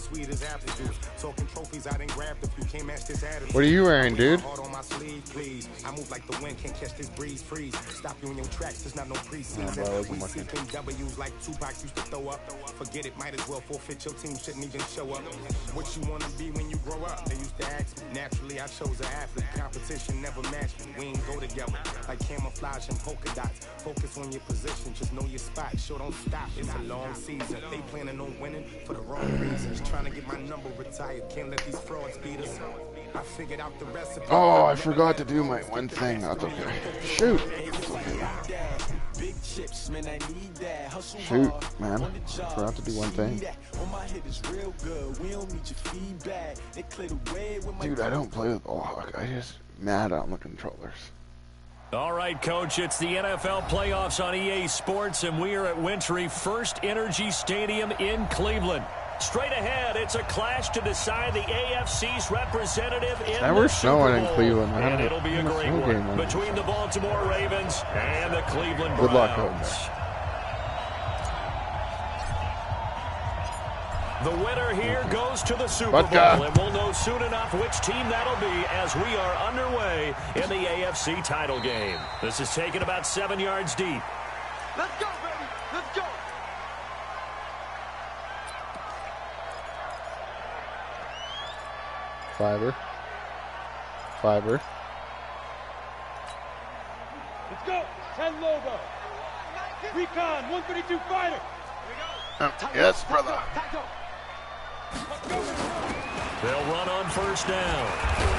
sweet as apple juice. Talking trophies, I didn't grab if you can't match this attitude. What are you wearing, dude? On my sleeve, please. I move like the wind, can't catch this breeze, freeze. Stop you in your tracks, there's not no preseason. We seeking W's like Tupac used to throw up. Forget it, might as well forfeit. Your team shouldn't even show up. What you wanna be when you grow up? They used to ask me. Naturally, I chose an athlete. Competition never matched me. We ain't go together like camouflage and polka dots. Focus on your position, just know your spot. Sure, don't stop. It's a long season. They planning on winning for the wrong reasons. Trying to get my number retired. Can't let these frauds beat us. I figured out the recipe. Oh, I forgot to do my one thing. That's okay. Shoot. Shoot, man. I forgot to do one thing. Dude, I don't play with ballhawk. I just mad on the controllers. All right, Coach, it's the NFL playoffs on EA Sports, and we are at Wintry First Energy Stadium in Cleveland. Straight ahead, it's a clash to decide the AFC's representative in the Super Bowl. In Cleveland. And it'll be a great one between the Baltimore Ravens and the Cleveland Browns. Good luck, Coach. The winner here goes to the Super Bowl, and we'll know soon enough which team that'll be as we are underway in the AFC title game. This is taken about 7 yards deep. Let's go, baby. Let's go. Fiver. Let's go. 10 Lobo. Recon, 132 fighter. Yes, brother. They'll run on first down.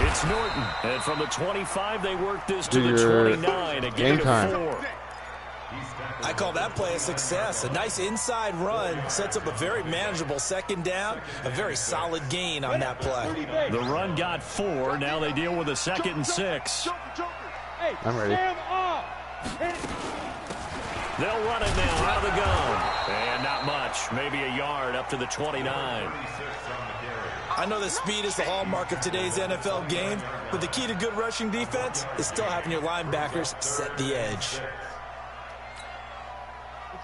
It's Norton. And from the 25, they work this to the 29. A gain of 4. I call that play a success. A nice inside run sets up a very manageable second down. A very solid gain on that play. The run got 4. Now they deal with a 2nd and 6. I'm ready. They'll run it now out of the gun. And not much. Maybe a yard up to the 29. I know that speed is the hallmark of today's NFL game, but the key to good rushing defense is still having your linebackers set the edge.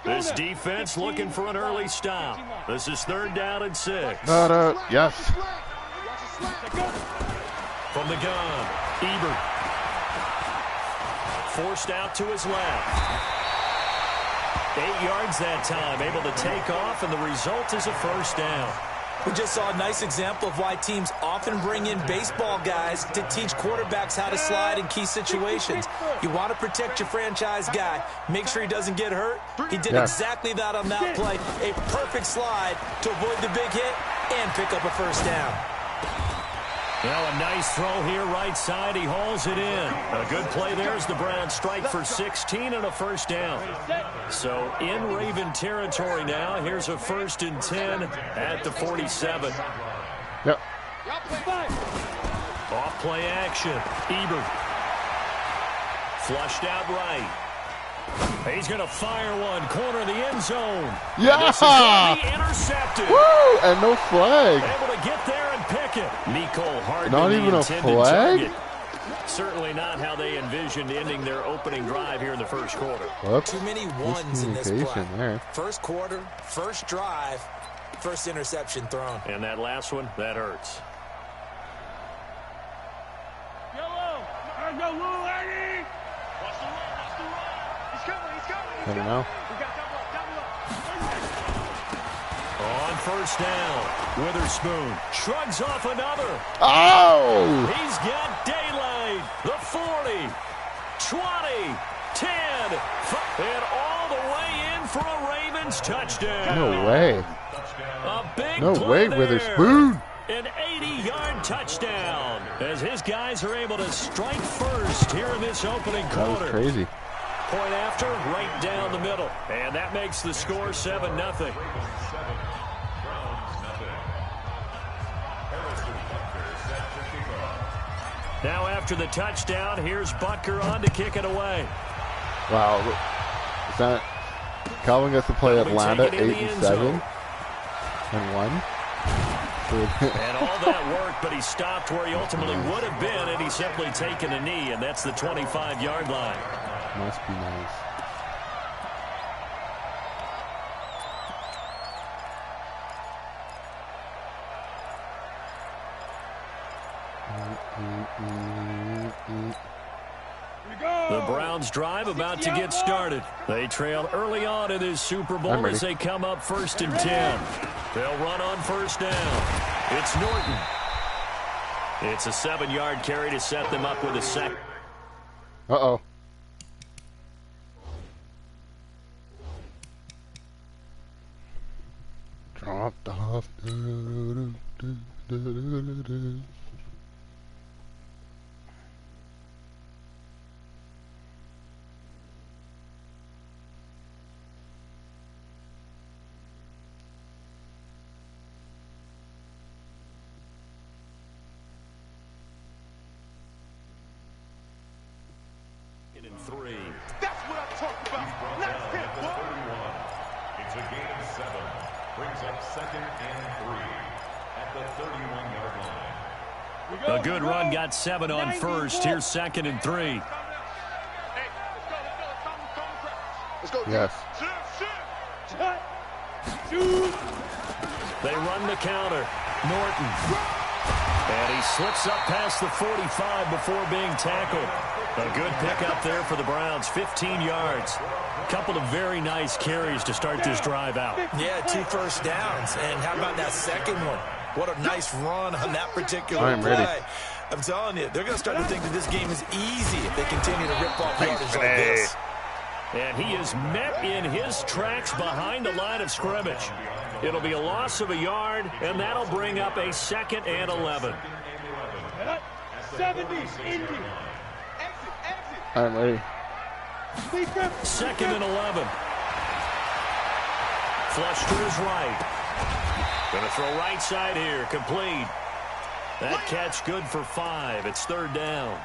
This defense looking for an early stop. This is 3rd down and 6. Yes. From the gun, Ebert. Forced out to his left. 8 yards that time, able to take off, and the result is a 1st down. We just saw a nice example of why teams often bring in baseball guys to teach quarterbacks how to slide in key situations. You want to protect your franchise guy. Make sure he doesn't get hurt. He did exactly that on that play. A perfect slide to avoid the big hit and pick up a 1st down. Well, a nice throw here right side. He hauls it in. A good play there as the Browns strike for 16 and a 1st down. So in Raven territory now. Here's a 1st and 10 at the 47. Yep. Off play action. Ebert. Flushed out right. He's going to fire one. Corner of the end zone. Yeah! This is going to be intercepted. Woo! And no flag. Able to get there and pick it. Nicole hardly Not even a flag? Target. Certainly not how they envisioned ending their opening drive here in the 1st quarter. Whoops. Too many ones in this play. There. 1st quarter, 1st drive, 1st interception thrown. And that last one, that hurts. I don't know. On 1st down, Witherspoon shrugs off another. Oh! He's got daylight. The 40, 20, 10, and all the way in for a Ravens touchdown. No way. A big No play way, there. Witherspoon. An 80-yard touchdown as his guys are able to strike first here in this opening quarter. That was crazy. Point after, right down the middle. And that makes the score 7-0. Now after the touchdown, here's Butker on to kick it away. Wow. Is that Calvin gets to play Atlanta 8-7 and 1? And all that work, but he stopped where he ultimately would have been had he simply taken a knee, and that's the 25-yard line. Must be nice. The Browns drive about to get started. They trail early on in this Super Bowl as they come up 1st and 10. They'll run on 1st down. It's Norton. It's a 7-yard carry to set them up with a sack. Uh-oh. Dropped off. Three. That's what I'm talking about. Let's hit, boy. It's a gain of 7. Brings up 2nd and 3 at the 31-yard line. A good run got 7 on 1st. Here's 2nd and 3. Let's go. Yes. They run the counter. Norton. And he slips up past the 45 before being tackled. A good pickup there for the Browns, 15 yards. A couple of very nice carries to start this drive out. Yeah, 2 first downs. And how about that second one? What a nice run on that particular play. Ready. I'm telling you, they're going to start to think that this game is easy if they continue to rip off yardage like this. And he is met in his tracks behind the line of scrimmage. It'll be a loss of a yard, and that'll bring up a 2nd and 11. 70, Indy. I'm ready. 2nd and 11. Flush to his right. Going to throw right side here. Complete. That catch good for 5. It's 3rd down.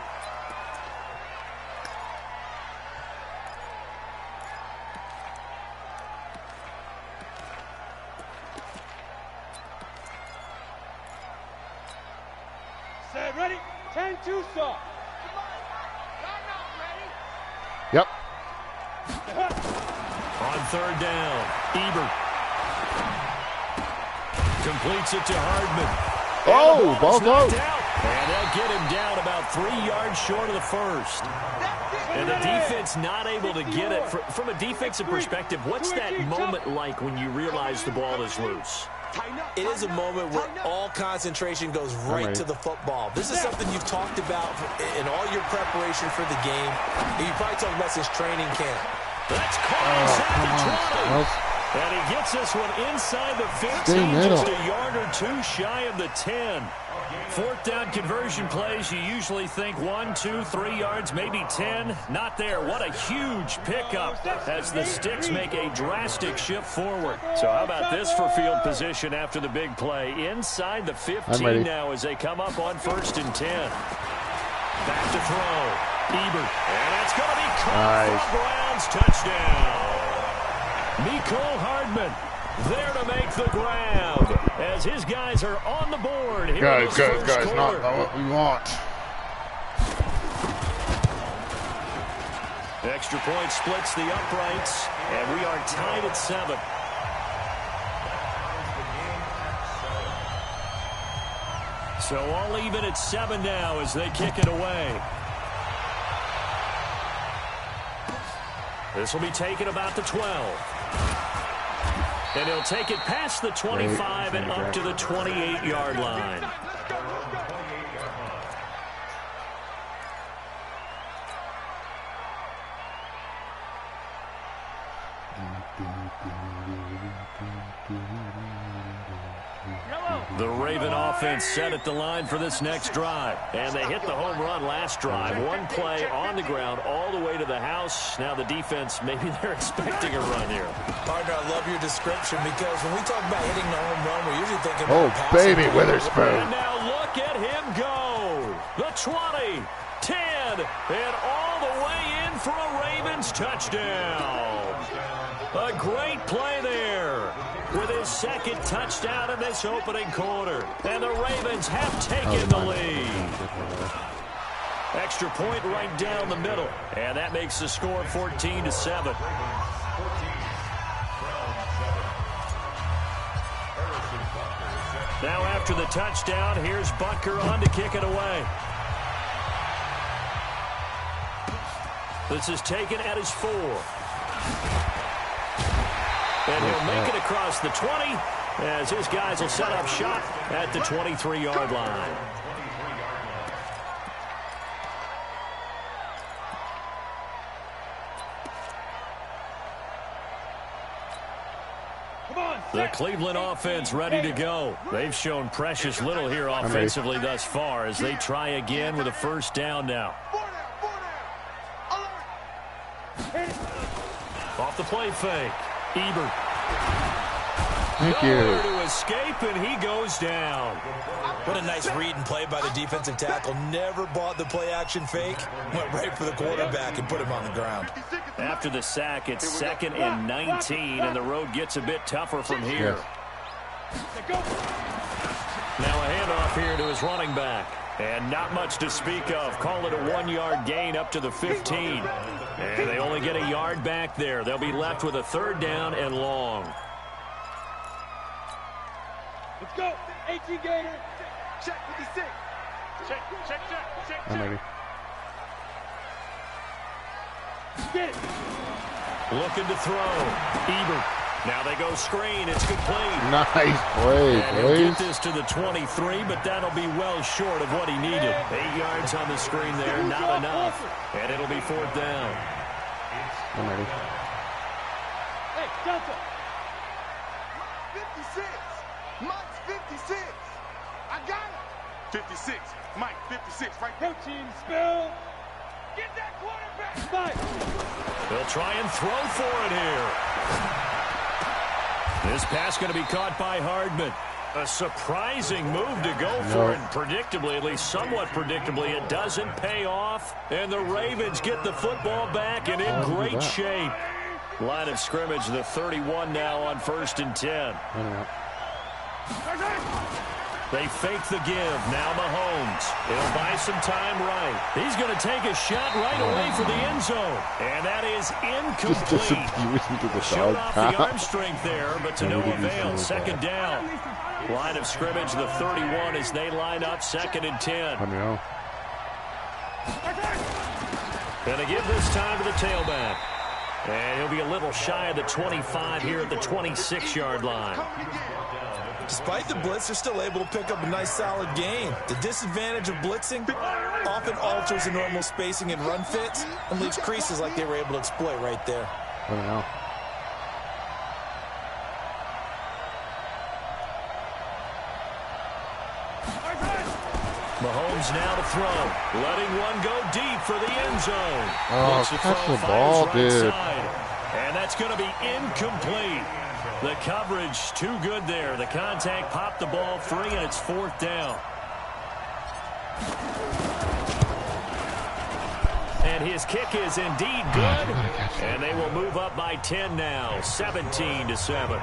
Set, ready? 10-2 saw. Yep. On 3rd down, Ebert completes it to Hardman. Oh, ball's out. And they'll get him down about 3 yards short of the 1st. And the defense not able to get it. From a defensive perspective, what's that moment like when you realize the ball is loose? It is a moment where all concentration goes right to the football. This is something you've talked about in all your preparation for the game. You probably talked about since training camp. That's caught inside the 20. And he gets this one inside the 15, just a yard or 2 shy of the 10. 4th down conversion plays, you usually think 1, 2, 3 yards, maybe 10. Not there. What a huge pickup as the Sticks make a drastic shift forward. So how about this for field position after the big play? Inside the 15 now as they come up on 1st and 10. Back to throw. Ebert. And that's going to be caught for Browns touchdown. Mecole Hardman there to make the grab as his guys are on the board here. Guys, not what we want. Extra point splits the uprights, and we are tied at 7. So all even at 7 now as they kick it away. This will be taken about the 12. And he'll take it past the 25 and up to the 28-yard line. The Raven offense set at the line for this next drive. And they hit the home run last drive. One play on the ground all the way to the house. Now the defense, maybe they're expecting a run here. Partner, I love your description because when we talk about hitting the home run, we're usually thinking about passing. Baby Witherspoon. And now look at him go. The 20, 10, and all the way in for a Ravens touchdown. A great play there with his 2nd touchdown in this opening quarter. And the Ravens have taken the lead. Extra point right down the middle. And that makes the score 14-7. Now after the touchdown, here's Butker on to kick it away. This is taken at his 4. And he'll make it across the 20 as his guys will set up shop at the 23-yard line. The Cleveland offense ready to go. They've shown precious little here offensively thus far as they try again with a first down now. Off the play fake. Ebert. Thank you. Nowhere to escape, and he goes down. What a nice read and play by the defensive tackle. Never bought the play-action fake. Went right for the quarterback and put him on the ground. After the sack, it's 2nd and 19, and the road gets a bit tougher from here. Now a handoff here to his running back. And not much to speak of. Call it a 1-yard gain up to the 15. And they only get a yard back there. They'll be left with a 3rd down and long. Let's go. 18 gainer. Check 56. Check. Maybe. Get it. Looking to throw. Ebert. Now they go screen. It's complete. Nice play, And he'll get boys. this to the 23, but that'll be well short of what he needed. 8 yards on the screen there, not enough. And it'll be 4th down. I'm ready. Hey, Delta. 56. Mike's 56. I got it. 56. Mike, 56. Right there. Coaching spill. Get that quarterback. Fight. They'll try and throw for it here. This pass going to be caught by Hardman. A surprising move to go for it. Predictably, at least somewhat predictably, it doesn't pay off. And the Ravens get the football back and in great shape. Line of scrimmage, the 31 now on 1st and 10. They fake the give. Now Mahomes. He'll buy some time right. He's going to take a shot right away for the end zone. And that is incomplete. Showed off the arm strength there, but to no avail. 2nd down. Line of scrimmage, the 31 as they line up 2nd and 10. Going to give this time to the tailback. And he'll be a little shy of the 25 here at the 26-yard line. Despite the blitz, they're still able to pick up a nice, solid gain. The disadvantage of blitzing often alters the normal spacing and run fits and leaves creases like they were able to exploit right there. Mahomes now to throw. Letting one go deep for the end zone. Oh, catch the ball, dude. And that's going to be incomplete. The coverage too good there. The contact popped the ball free, and it's 4th down. And his kick is indeed good. And they will move up by 10 now, 17-7.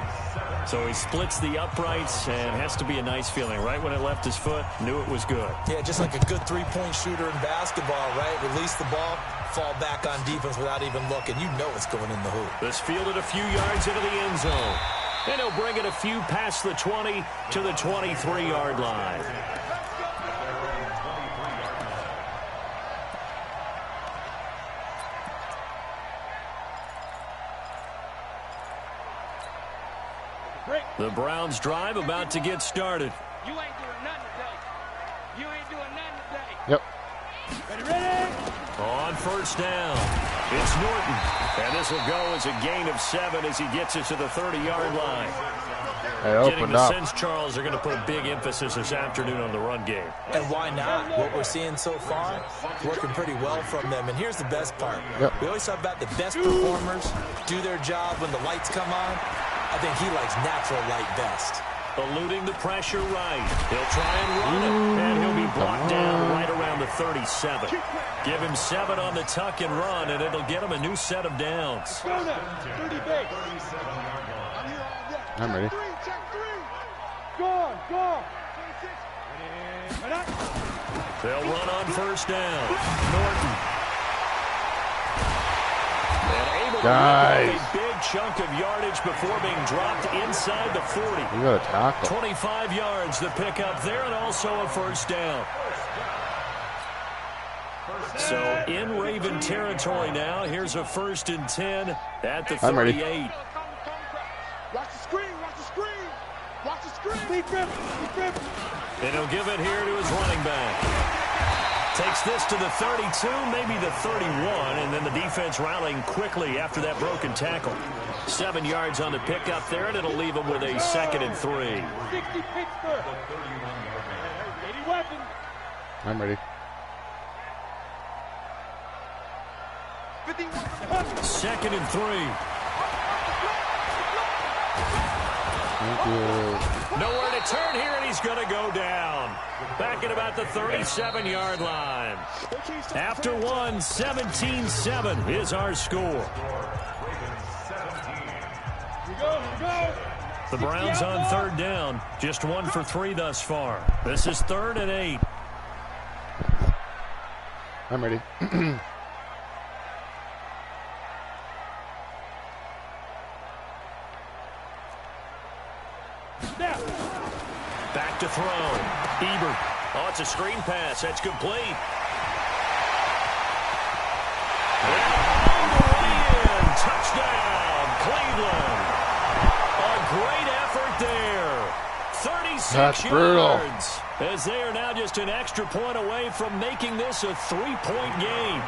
So he splits the uprights, and has to be a nice feeling. Right when it left his foot, knew it was good. Yeah, just like a good three-point shooter in basketball, right? Release the ball, fall back on defense without even looking. You know it's going in the hoop. This fielded a few yards into the end zone. And he'll bring it a few past the 20 to the 23-yard line. The Browns drive about to get started. You ain't doing nothing today. You ain't doing nothing today. Yep. Ready? On 1st down, it's Norton. And this will go as a gain of 7 as he gets it to the 30-yard line. Getting the sense, Charles, they're going to put a big emphasis this afternoon on the run game. And why not? What we're seeing so far, working pretty well from them. And here's the best part. We always talk about the best performers do their job when the lights come on. I think he likes natural light best. Eluding the pressure right. He'll try and run it, and he'll be blocked down right around the 37. Give him 7 on the tuck and run, and it'll get him a new set of downs. Go now. 30 base. I'm ready. Go on. They'll run on 1st down. Norton. And able to make a big chunk of yardage before being dropped inside the 40. You got a tackle. 25 yards to pick up there, and also a 1st down. So in Raven territory now. Here's a 1st and 10 at the 38. I'm ready. Watch the screen, watch the screen. Watch the screen. And he'll give it here to his running back. Takes this to the 32, maybe the 31, and then the defense rallying quickly after that broken tackle. 7 yards on the pickup there, and it'll leave him with a 2nd and 3. 60 Pittsburgh. Any weapon. I'm ready. 2nd and 3. Thank you. Nowhere to turn here, and he's going to go down. Back at about the 37-yard line. After one, 17-7 is our score. The Browns on 3rd down. Just 1 for 3 thus far. This is 3rd and 8. I'm ready. Back to throw. Ebert. Oh, it's a screen pass. That's complete. And all the way in. Touchdown, Cleveland. A great effort there. 36 That's yards. brutal. As they are now just an extra point away from making this a 3-point game.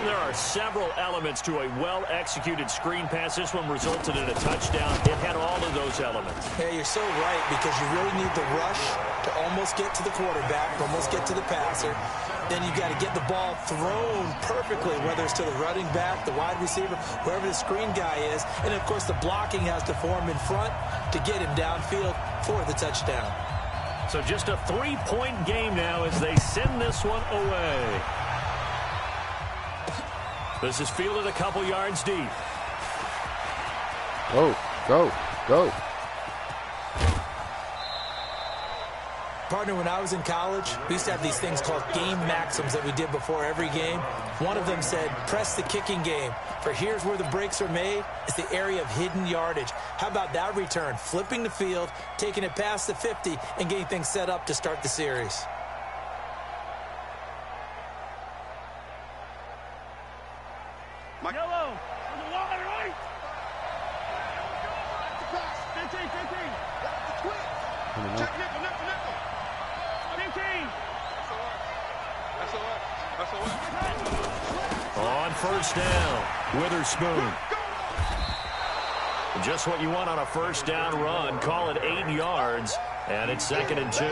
There are several elements to a well-executed screen pass. This one resulted in a touchdown. It had all of those elements. Yeah, you're so right, because you really need the rush to almost get to the quarterback, almost get to the passer. Then you've got to get the ball thrown perfectly, whether it's to the running back, the wide receiver, wherever the screen guy is. And, of course, the blocking has to form in front to get him downfield for the touchdown. So just a 3-point game now as they send this one away. This is fielded a couple yards deep. Go, go, go. Partner, when I was in college, we used to have these things called game maxims that we did before every game. One of them said, press the kicking game. For here's where the breaks are made. It's the area of hidden yardage. How about that return? Flipping the field, taking it past the 50, and getting things set up to start the series. Yellow. On the wide right. 15. Check nickel. 15. That's all right. On 1st down, Witherspoon. Just what you want on a 1st down run. Call it 8 yards, and it's 2nd and 2.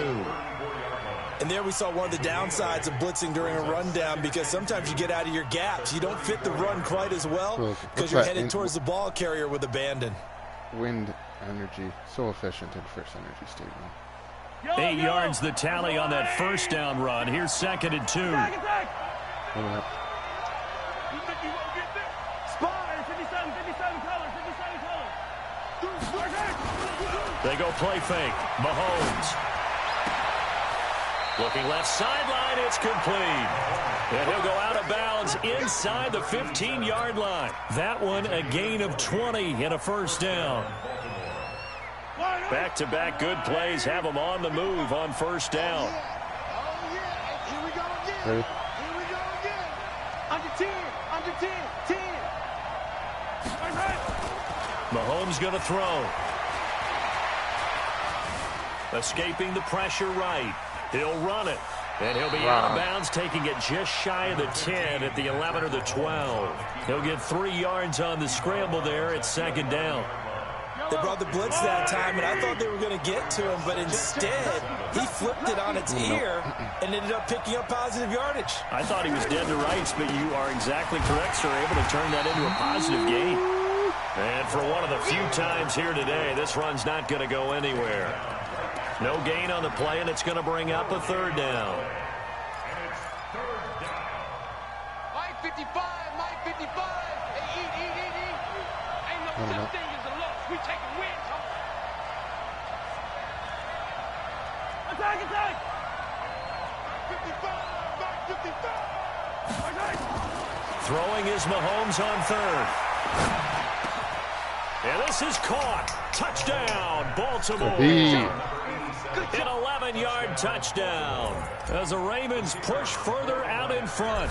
And there we saw one of the downsides of blitzing during a rundown, because sometimes you get out of your gaps. You don't fit the run quite as well because you're headed towards the ball carrier with abandon. Wind energy. So efficient in First Energy Stadium. 8 yards the tally on that 1st down run. Here's 2nd and 2. They go play fake. Mahomes. Looking left sideline, it's complete. And he'll go out of bounds inside the 15-yard line. That one a gain of 20 and a 1st down. Back-to-back good plays have them on the move on 1st down. Here we go again. Ready? Here we go again. Under 10. 10. Mahomes going to throw. Escaping the pressure right. He'll run it. And he'll be out of bounds, taking it just shy of the 10 at the 11 or the 12. He'll get 3 yards on the scramble there at 2nd down. They brought the blitz that time, and I thought they were going to get to him, but instead, he flipped it on its ear and ended up picking up positive yardage. I thought he was dead to rights, but you are exactly correct, sir. Able to turn that into a positive gain. And for one of the few times here today, this run's not going to go anywhere. No gain on the play, and it's going to bring up a 3rd down. Mike 55. Hey, eat. Ain't no such thing as a loss. We taking wins home. Attack. 55. Throwing is Mahomes on 3rd. And this is caught. Touchdown, Baltimore. An 11-yard touchdown as the Ravens push further out in front.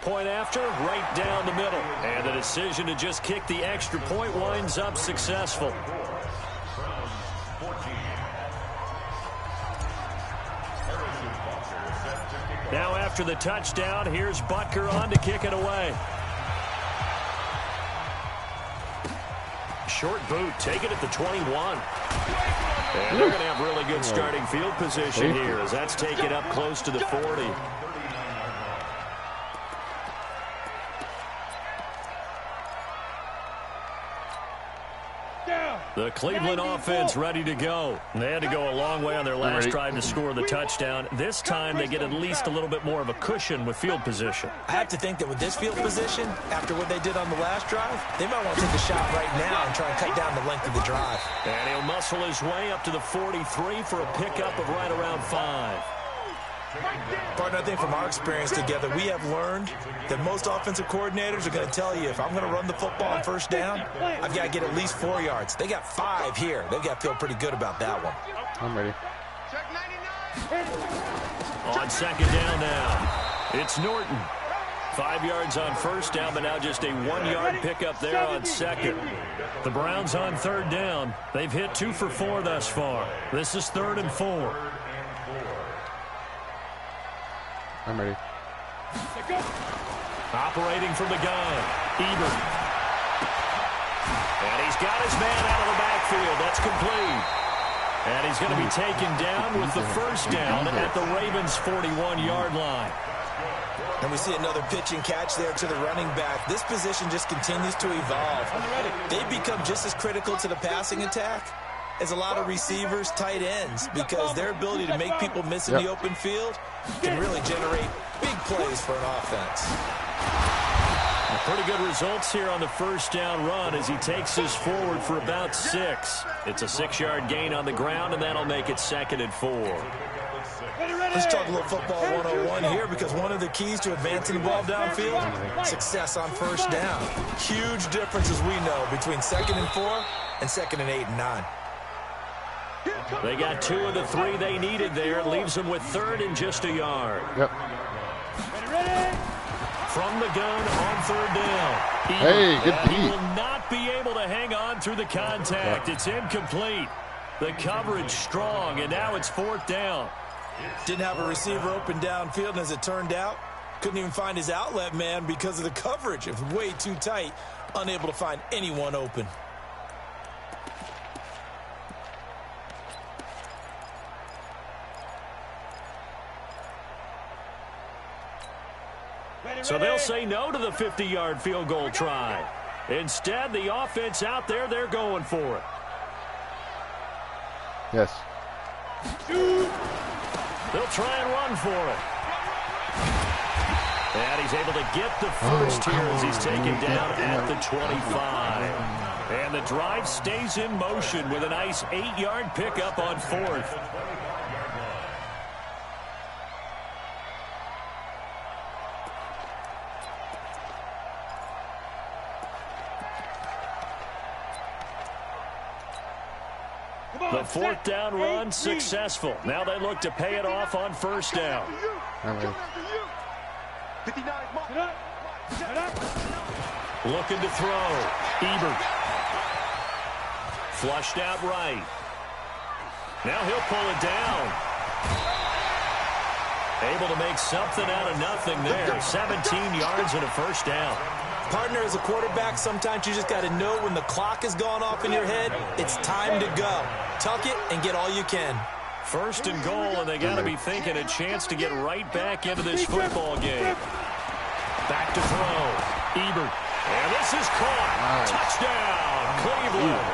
Point after, right down the middle. And the decision to just kick the extra point winds up successful. Now after the touchdown, here's Butker on to kick it away. Short boot, take it at the 21. And they're going to have really good starting field position here as that's taken up close to the 40. The Cleveland offense ready to go. They had to go a long way on their last drive to score the touchdown. This time they get at least a little bit more of a cushion with field position. I have to think that with this field position, after what they did on the last drive, they might want to take a shot right now and try and cut down the length of the drive. And he'll muscle his way up to the 43 for a pickup of right around 5. Partner, I think from our experience together, we have learned that most offensive coordinators are going to tell you, if I'm going to run the football on first down, I've got to get at least 4 yards. They got 5 here. They've got to feel pretty good about that one. I'm ready. On second down now, it's Norton. 5 yards on first down, but now just a 1-yard pickup there on second. The Browns on third down. They've hit 2 for 4 thus far. This is 3rd and 4. I'm ready. Operating from the gun, Ebert. And he's got his man out of the backfield. That's complete. And he's going to be taken down with the first down at the Ravens' 41-yard line. And we see another pitch and catch there to the running back. This position just continues to evolve. They've become just as critical to the passing attack as a lot of receivers, tight ends, because their ability to make people miss in the open field can really generate big plays for an offense. Pretty good results here on the first down run as he takes us forward for about 6. It's a 6-yard gain on the ground, and that'll make it 2nd and 4. Let's talk a little football 101 here, because one of the keys to advancing the ball downfield, success on first down. Huge differences we know between 2nd and 4 and 2nd and 8 and 9. They got 2 of the 3 they needed there. It leaves them with 3rd and just a yard. Yep. From the gun on 3rd down. Hey, good He beat. will not be able to hang on through the contact. It's incomplete. The coverage strong, and now it's 4th down. Didn't have a receiver open downfield, and as it turned out, couldn't even find his outlet man because of the coverage. It was way too tight, unable to find anyone open. So they'll say no to the 50-yard field goal try. Instead, the offense out there, they're going for it. Yes. They'll try and run for it. And he's able to get the first here as he's taken down at the 25. And the drive stays in motion with a nice 8-yard pickup on 4th. The 4th down run successful. Now they look to pay it off on first down. Looking to throw. Ebert. Flushed out right. Now he'll pull it down. Able to make something out of nothing there. 17 yards and a first down. Partner, as a quarterback, sometimes you just got to know when the clock has gone off in your head, it's time to go. Tuck it and get all you can. 1st and goal, and they got to be thinking a chance to get right back into this football game. Back to throw. Ebert. And this is caught. Touchdown, Cleveland.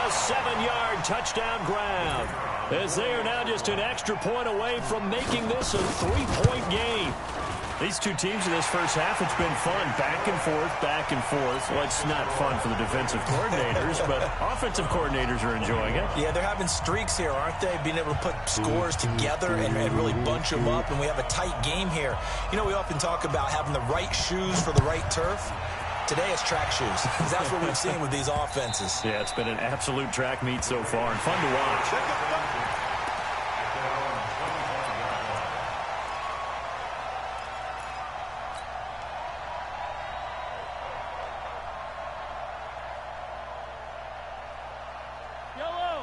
A 7-yard touchdown grab, as they are now just an extra point away from making this a 3-point game. These two teams in this first half, it's been fun. Back and forth, back and forth. Well, it's not fun for the defensive coordinators, but offensive coordinators are enjoying it. Yeah, they're having streaks here, aren't they? Being able to put scores together and really bunch them up, and we have a tight game here. You know, we often talk about having the right shoes for the right turf. Today it's track shoes. That's what we've seen with these offenses. Yeah, it's been an absolute track meet so far and fun to watch.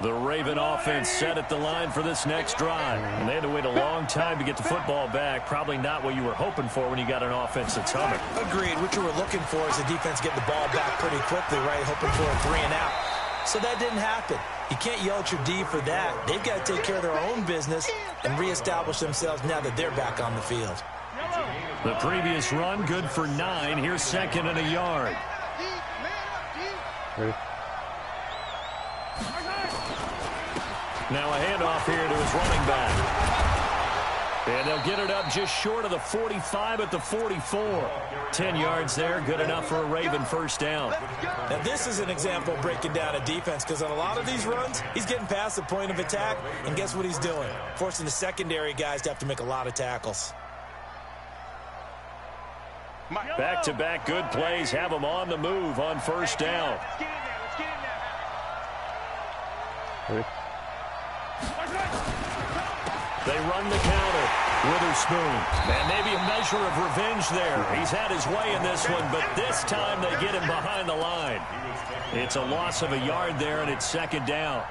The Raven offense set at the line for this next drive. And they had to wait a long time to get the football back. Probably not what you were hoping for when you got an offense that's humming. Agreed. What you were looking for is the defense getting the ball back pretty quickly, right? Hoping for a 3 and out. So that didn't happen. You can't yell at your D for that. They've got to take care of their own business and reestablish themselves now that they're back on the field. The previous run, good for 9. Here's 2nd and a yard. Ready? Now a handoff here to his running back. And they'll get it up just short of the 45 at the 44. 10 yards there, good enough for a Raven first down. Now this is an example of breaking down a defense, because on a lot of these runs, he's getting past the point of attack, and guess what he's doing? Forcing the secondary guys to have to make a lot of tackles. Back-to-back good plays have them on the move on first down. Ready? They run the counter. Witherspoon. And maybe a measure of revenge there. He's had his way in this one, but this time they get him behind the line. It's a loss of a yard there, and it's 2nd down.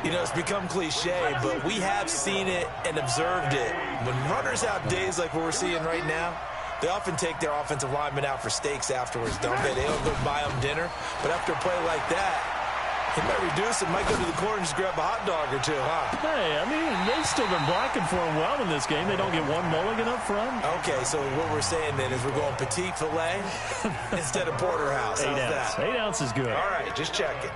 You know, it's become cliche, but we have seen it and observed it. When runners have days like what we're seeing right now, they often take their offensive linemen out for steaks afterwards, don't they? They don't go buy them dinner. But after a play like that, he might reduce it, might go to the corner and just grab a hot dog or two, huh? Hey, I mean, they've still been blocking for him well in this game. They don't get one mulligan up front. Okay, so what we're saying then is we're going petite filet instead of porterhouse. How's that? 8 ounce is good. All right, just check it.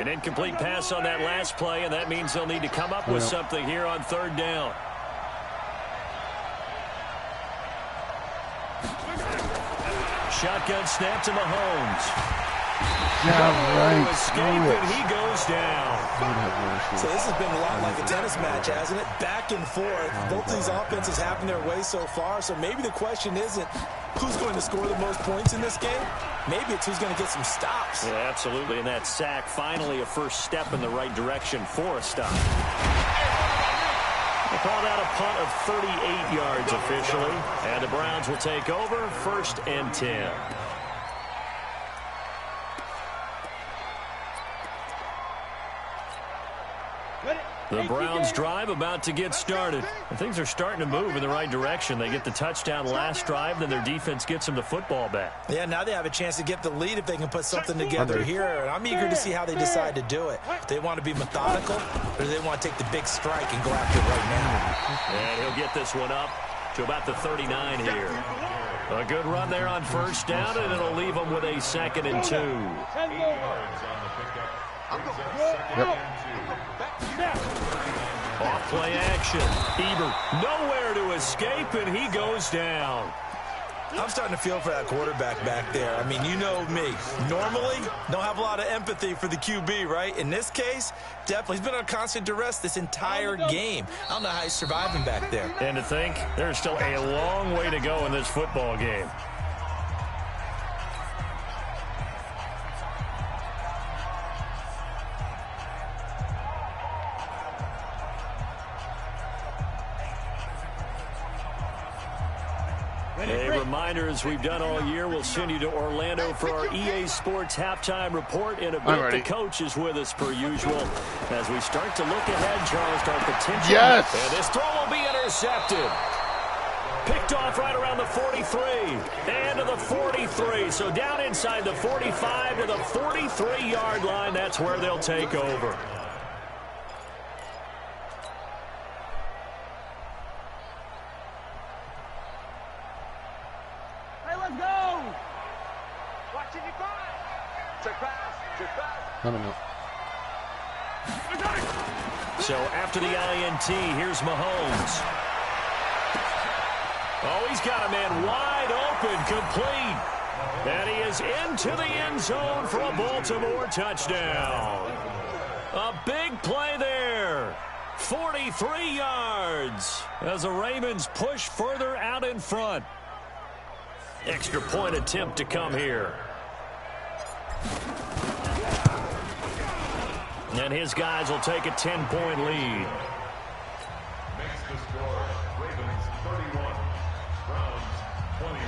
An incomplete pass on that last play, and that means they'll need to come up with something here on 3rd down. Shotgun snap to Mahomes. Yeah, right. Escape, and he goes down. So this has been a lot like a tennis match, hasn't it? Back and forth. Both these offenses having their way so far. So maybe the question isn't who's going to score the most points in this game. Maybe it's who's going to get some stops. Yeah, absolutely. And that sack, finally a first step in the right direction for a stop. They call that a punt of 38 yards officially. And the Browns will take over 1st and 10. The Browns drive about to get started. And things are starting to move in the right direction. They get the touchdown last drive, then their defense gets them the football back. Yeah, now they have a chance to get the lead if they can put something together here. And I'm eager to see how they decide to do it. Do they want to be methodical, or do they want to take the big strike and go after it right now? And he'll get this one up to about the 39 here. A good run there on first down, and it'll leave them with a 2nd and 2. 8 yards on the pickup. Brings up 2nd and 2. Off play action. Ebert nowhere to escape, and he goes down. I'm starting to feel for that quarterback back there. I mean, you know me. Normally, don't have a lot of empathy for the QB, right? In this case, definitely. He's been on constant duress this entire game. I don't know how he's surviving back there. And to think, there's still a long way to go in this football game. A reminder, as we've done all year, we'll send you to Orlando for our EA Sports halftime report. In a bit, the coach is with us per usual. As we start to look ahead, Charles, to our potential. Yes! And this throw will be intercepted. Picked off right around the 43. And to the 43. So down inside the 45 to the 43-yard line. That's where they'll take over. No. So after the INT, here's Mahomes. Oh, he's got a man wide open, complete. And he is into the end zone for a Baltimore touchdown. A big play there. 43 yards as the Ravens push further out in front. Extra point attempt to come here. And his guys will take a 10-point lead. Makes the score Ravens 31, Browns 21.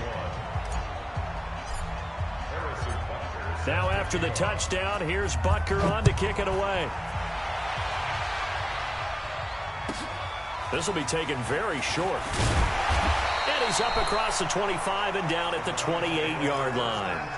Harrison Butker. Now after the touchdown, here's Butker on to kick it away. This will be taken very short. And he's up across the 25 and down at the 28-yard line.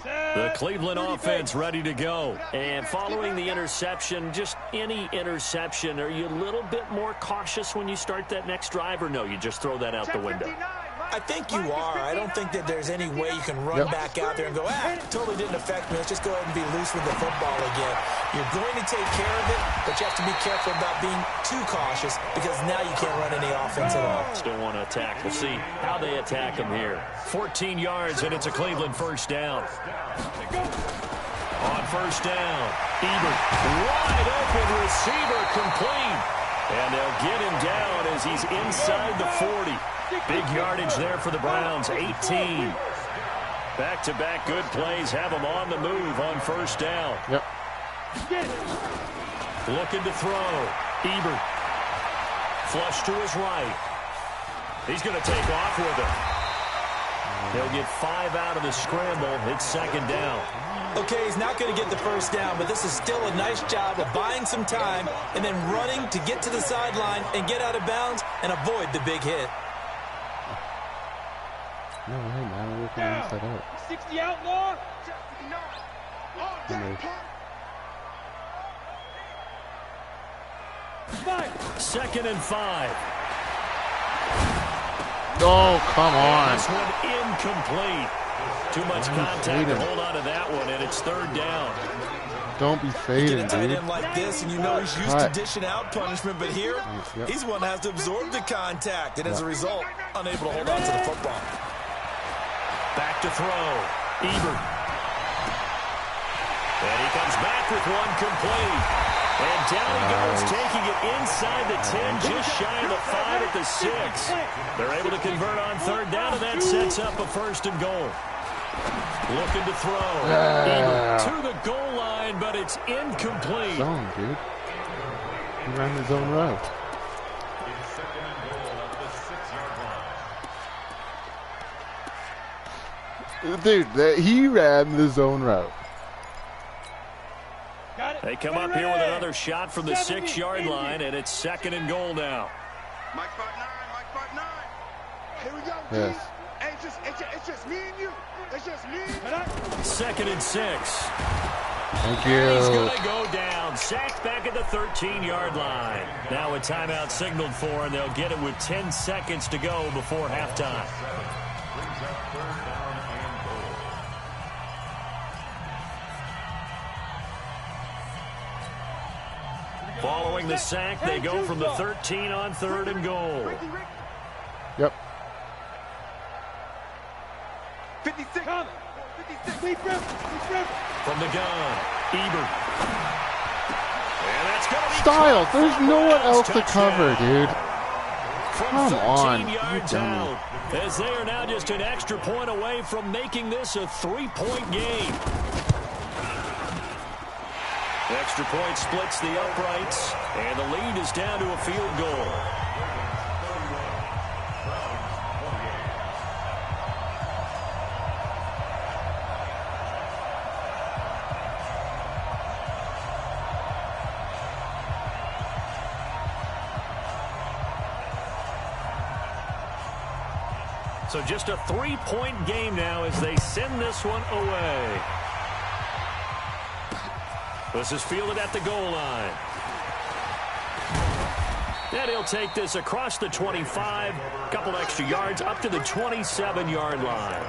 The Cleveland offense ready to go. And following the interception, just any interception, are you a little bit more cautious when you start that next drive, or no, you just throw that out the window? I think you are. I don't think that there's any way you can run back out there and go, it totally didn't affect me. Let's just go ahead and be loose with the football again. You're going to take care of it, but you have to be careful about being too cautious because now you can't run any offense at all. Still want to attack. We'll see how they attack him here. 14 yards, and it's a Cleveland first down. On first down, Ebert, wide open receiver, complete. And they'll get him down as he's inside the 40. Big yardage there for the Browns, 18. Back-to-back good plays have them on the move on first down. Yep. Looking to throw. Ebert. Flush to his right. He's going to take off with it. They'll get 5 out of the scramble. It's second down. Okay, he's not going to get the first down, but this is still a nice job of buying some time and then running to get to the sideline and get out of bounds and avoid the big hit. No, hey, man, we're going to set up. 60 outlaw. Second and 5. Oh, come on. This one incomplete. Too much contact to hold on to that one, and it's third down. Don't be fading, You get a tight dude. end like this, and you know he's used to dishing out punishment, but here, he's one that has to absorb the contact, and as a result, unable to hold on to the football. Back to throw. Ebert. And he comes back with one complete. And down he goes, taking it inside the 10, just shy of the 5 at the 6. They're able to convert on third down, and that sets up a first and goal. Looking to throw. Ebert to the goal line, but it's incomplete. Zone, dude. He ran his own route. It's second and goal at the 6-yard line. Dude, he ran the zone route. They come up here with another shot from the 6-yard line, and it's second and goal now. Mike 5'9", Mike 5'9". Here we go, Yes. Hey, it's just me and you. It's just me and you. Second and 6. Thank He's you. going to go down. Sacked back at the 13-yard line. Now a timeout signaled for, and they'll get it with 10 seconds to go before halftime. Brings up third down and goal. Following the sack, they go from the 13 on third and goal. Yep. 56. 56. From the gun, Ebert. And that's going to be Styles, there's no one else to touchdown. cover, dude. From Come 13 on, you yards dummy. out, as they are now just an extra point away from making this a 3-point game. The extra point splits the uprights, and the lead is down to a field goal. So just a 3-point game now as they send this one away. This is fielded at the goal line. And he'll take this across the 25, a couple extra yards up to the 27-yard line.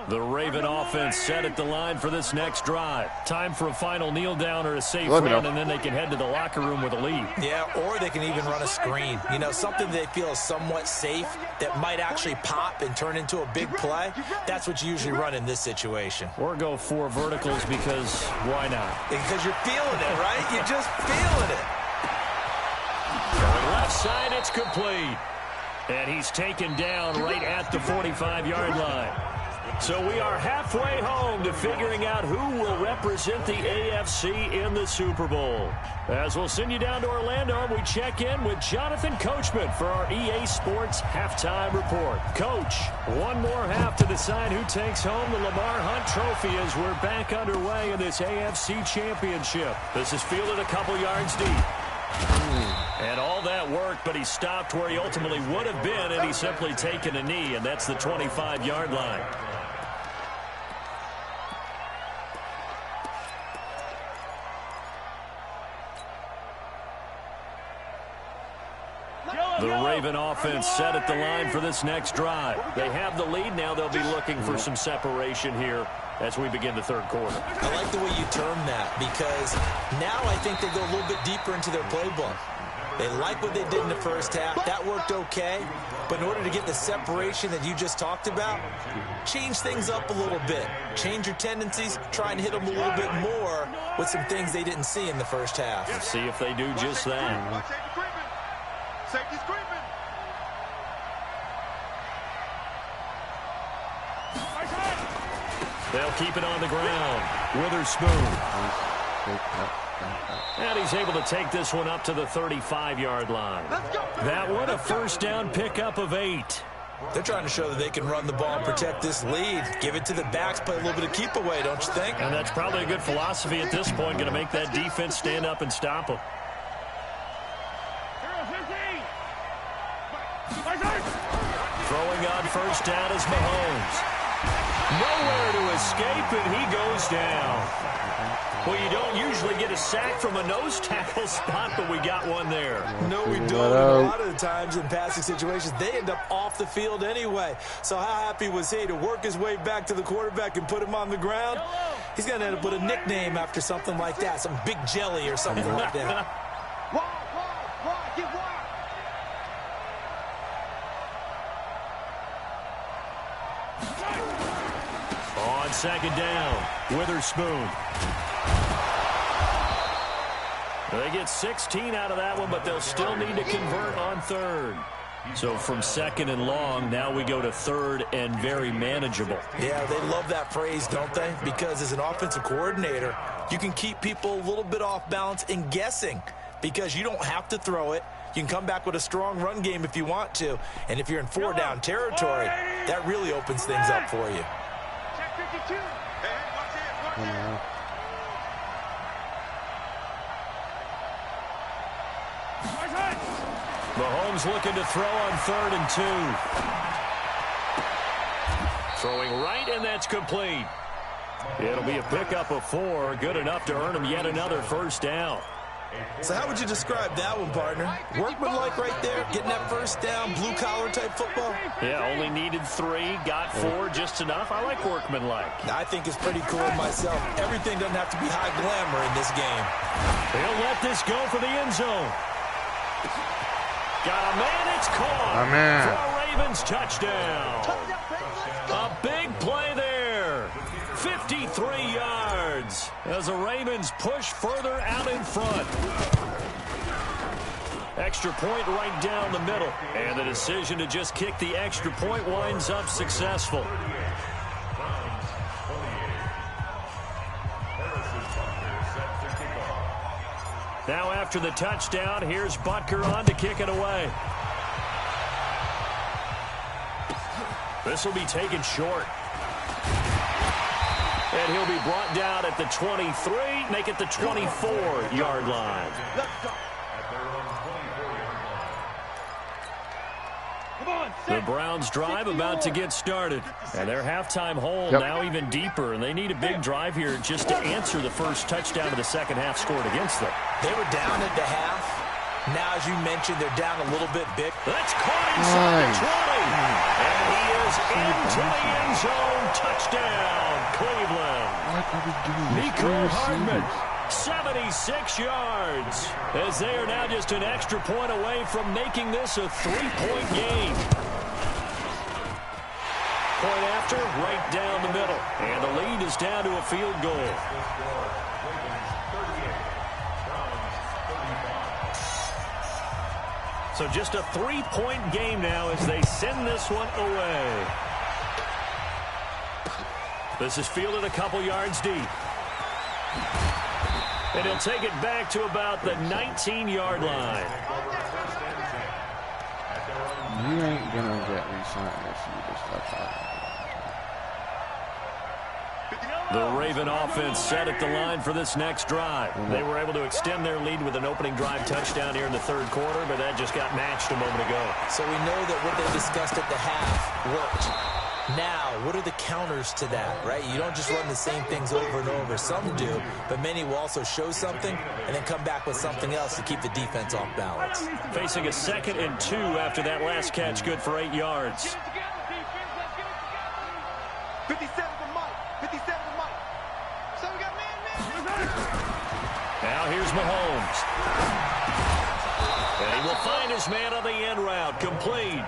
The Raven offense set at the line for this next drive. Time for a final kneel down or a safe run, and then they can head to the locker room with a lead. Yeah, or they can even run a screen. You know, something they feel is somewhat safe that might actually pop and turn into a big play. That's what you usually run in this situation. Or go 4 verticals because why not? Because you're feeling it, right? You're just feeling it. Going left side, it's complete. And he's taken down right at the 45-yard line. So we are halfway home to figuring out who will represent the AFC in the Super Bowl. As we'll send you down to Orlando, we check in with Jonathan Coachman for our EA Sports Halftime Report. Coach, one more half to decide who takes home the Lamar Hunt Trophy as we're back underway in this AFC Championship. This is fielded a couple yards deep. And all that work, but he stopped where he ultimately would have been, and he's simply taken a knee, and that's the 25-yard line. The Raven offense set at the line for this next drive. They have the lead. Now they'll be looking for some separation here as we begin the third quarter. I like the way you term that because now I think they go a little bit deeper into their playbook. They like what they did in the first half. That worked okay. But in order to get the separation that you just talked about, change things up a little bit. Change your tendencies. Try and hit them a little bit more with some things they didn't see in the first half. Let's see if they do just that. Safety's creeping. They'll keep it on the ground. Witherspoon. And he's able to take this one up to the 35-yard line. That one a first down pickup of 8. They're trying to show that they can run the ball and protect this lead. Give it to the backs, play a little bit of keep away, don't you think? And that's probably a good philosophy at this point. Going to make that defense stand up and stop them. Throwing on first down is Mahomes. Nowhere to escape, and he goes down. Well, you don't usually get a sack from a nose tackle spot, but we got one there. No, we don't. A lot of the times in passing situations, they end up off the field anyway. So how happy was he to work his way back to the quarterback and put him on the ground? He's going to end up with a nickname after something like that, some Big Jelly or something like that. On second down, Witherspoon. They get 16 out of that one, but they'll still need to convert on third. So from second and long, now we go to third and very manageable. Yeah, they love that phrase, don't they? Because as an offensive coordinator, you can keep people a little bit off balance and guessing because you don't have to throw it. You can come back with a strong run game if you want to. And if you're in 4-down territory, that really opens things up for you. Check 52. Hey, watch it. Mahomes looking to throw on 3rd and 2. Throwing right, and that's complete. It'll be a pickup of 4, good enough to earn him yet another first down. So how would you describe that one, partner? Workmanlike right there, getting that first down, blue-collar type football? Yeah, only needed 3, got 4, just enough. I like workmanlike. I think it's pretty cool myself. Everything doesn't have to be high glamour in this game. He'll let this go for the end zone. Got a man, it's caught. For a Ravens touchdown. A big play there. 53 yards as the Ravens push further out in front. Extra point right down the middle. And the decision to just kick the extra point winds up successful. Now after the touchdown, here's Butker on to kick it away. This will be taken short. And he'll be brought down at the 23, make it the 24-yard line. The Browns drive about to get started. And their halftime hole now even deeper. And they need a big drive here just to answer the first touchdown of the second half scored against them. They were down at the half. Now, as you mentioned, they're down a little bit big. That's caught inside the 20. And he is goes into the end zone. Touchdown, Cleveland. What are we doing? Nico Hardman, 76 yards, as they are now just an extra point away from making this a 3-point game. Point after, right down the middle. And the lead is down to a field goal. So just a 3-point game now as they send this one away. This is fielded a couple yards deep. And he'll take it back to about the 19-yard line. You ain't going to get re-signed if you just start talking. The Raven offense set at the line for this next drive. They were able to extend their lead with an opening drive touchdown here in the third quarter, but that just got matched a moment ago. So we know that what they discussed at the half worked. Now, what are the counters to that, right? You don't just run the same things over and over. Some do, but many will also show something and then come back with something else to keep the defense off balance. Facing a 2nd and 2 after that last catch, good for 8 yards. 57 to Mike. 57 to Mike. So we got man. Now here's Mahomes. And he will find his man on the end route. Complete.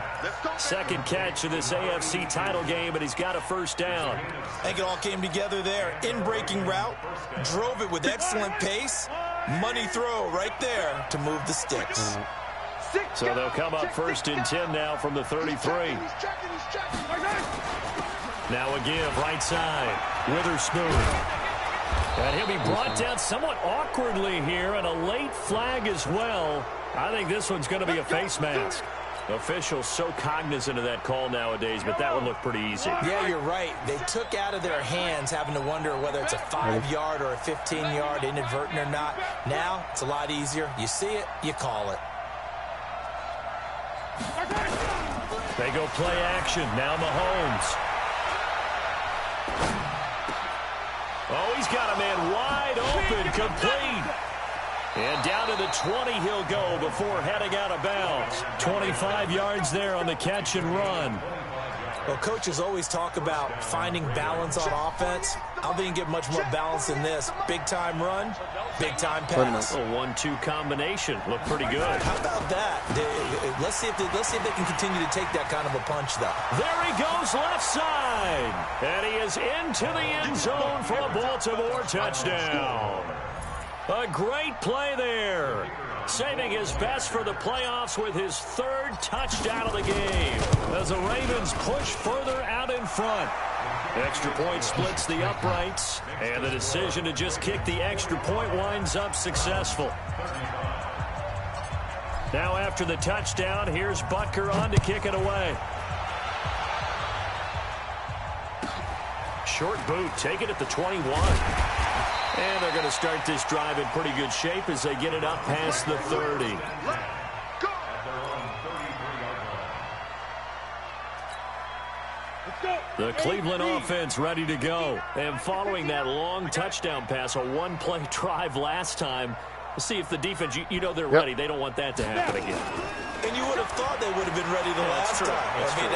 Second catch of this AFC title game, and he's got a first down. I think it all came together there. In-breaking route. Drove it with excellent pace. Money throw right there to move the sticks. So they'll come up 1st and 10 now from the 33. Now a give right side. Witherspoon. And he'll be brought down somewhat awkwardly here, and a late flag as well. I think this one's going to be a face mask. Officials so cognizant of that call nowadays, but that would look pretty easy. Yeah, you're right. They took out of their hands having to wonder whether it's a 5-yard or a 15-yard inadvertent or not. Now, it's a lot easier. You see it, you call it. They go play action. Now Mahomes. Oh, he's got a man wide open, complete. And down to the 20 he'll go before heading out of bounds. 25 yards there on the catch and run. Well, coaches always talk about finding balance on offense. I don't think you get much more balance than this. Big-time run, big-time pass. A 1-2 combination. Looked pretty good. How about that? Let's see if they can continue to take that kind of a punch, though. There he goes left side. And he is into the end zone for a Baltimore touchdown. A great play there. Saving his best for the playoffs with his 3rd touchdown of the game as the Ravens push further out in front. Extra point splits the uprights, and the decision to just kick the extra point winds up successful. Now after the touchdown, here's Butker on to kick it away. Short boot, take it at the 21. And they're going to start this drive in pretty good shape as they get it up past the 30. The Cleveland offense ready to go. And following that long touchdown pass, a 1-play drive last time, let's see if the defense, you know they're ready. They don't want that to happen again. And you would have thought they would have been ready the last time.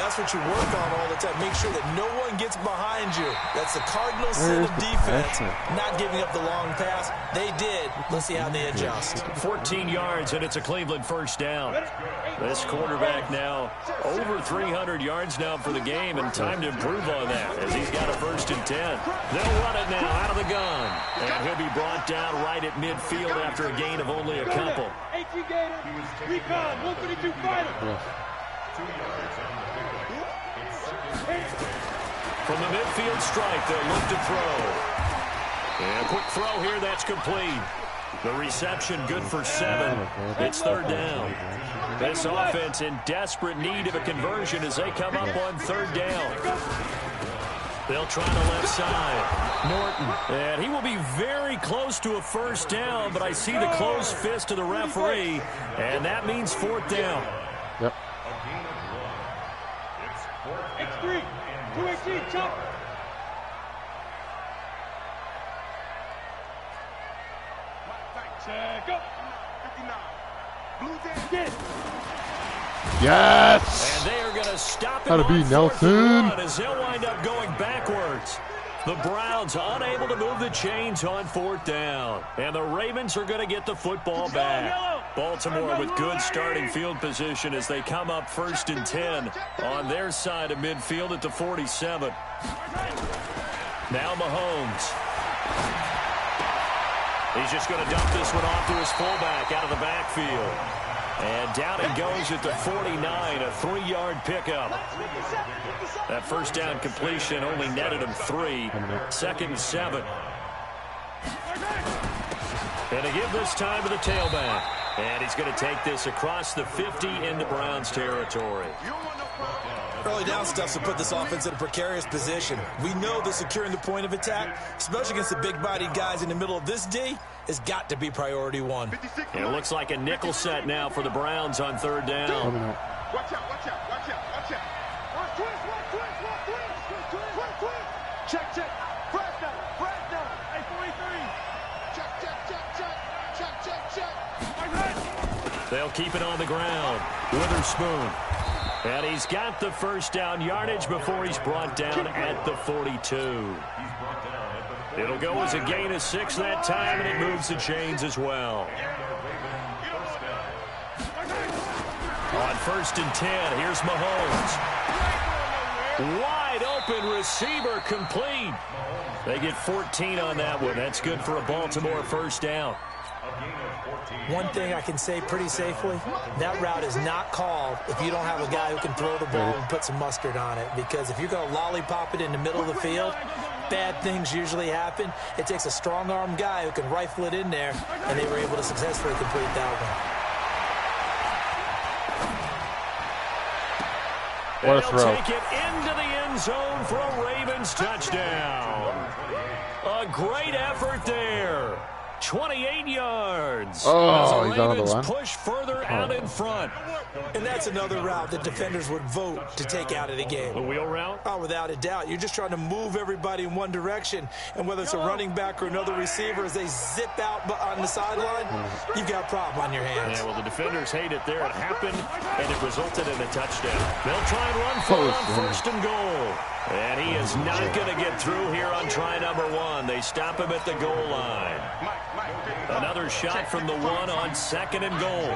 That's what you work on all the time. Make sure that no one gets behind you. That's the cardinal sin of defense, not giving up the long pass. They did. Let's see how they adjust. 14 yards, and it's a Cleveland first down. This quarterback now over 300 yards now for the game, and time to improve on that as he's got a 1st and 10. They'll run it now out of the gun. And he'll be brought down right at midfield after a gain of only a couple. Recon, 132 fighter. From the midfield stripe, they'll look to throw. And a quick throw here, that's complete. The reception good for 7. It's 3rd down. This offense in desperate need of a conversion as they come up on 3rd down. They'll try the left side. Norton. And he will be very close to a first down, but I see the closed fist of the referee, and that means 4th down. Yep. X3, 218, chopper. Check up. 59. Blue 10. Yes! And they are going to stop him How to on beat 4th Nelson. and 1 as they'll wind up going backwards. The Browns unable to move the chains on 4th down. And the Ravens are going to get the football back. Baltimore with good starting field position as they come up 1st and 10 on their side of midfield at the 47. Now Mahomes. He's just going to dump this one off to his fullback out of the backfield. And down he goes at the 49, a 3-yard pickup. That first down completion only netted him 3. 2nd and 7. And to give this time to the tailback. And he's going to take this across the 50 into Browns territory. Early down stuff to put this offense in a precarious position. We know that securing the point of attack, especially against the big-bodied guys in the middle of this D, has got to be priority 1. And it looks like a nickel set now for the Browns on 3rd down. Watch out, watch out, watch out, watch out. Check, check. Press down. Hey, 43. Check. They'll keep it on the ground. Witherspoon. And he's got the first down yardage before he's brought down at the 42. It'll go as a gain of 6 that time, and it moves the chains as well. On 1st and 10, here's Mahomes. Wide open receiver complete. They get 14 on that one. That's good for a Baltimore first down. One thing I can say pretty safely, that route is not called if you don't have a guy who can throw the ball and put some mustard on it. Because if you're going to lollipop it in the middle of the field, bad things usually happen. It takes a strong-arm guy who can rifle it in there, and they were able to successfully complete that one. What a throw. They'll take it into the end zone for a Ravens touchdown. A great effort there. 28 yards. Oh, as he's the out of the Ravens line. push further out in front. And that's another route that defenders would vote to take out of the game. The wheel route? Oh, without a doubt. You're just trying to move everybody in one direction. And whether it's a running back or another receiver, as they zip out on the sideline, you've got a problem on your hands. Yeah, well, the defenders hate it there. It happened, and it resulted in a touchdown. They'll try and run for it on 1st and goal. And he is not going to get through here on try number 1. They stop him at the goal line. Another shot from the 1 on 2nd and goal.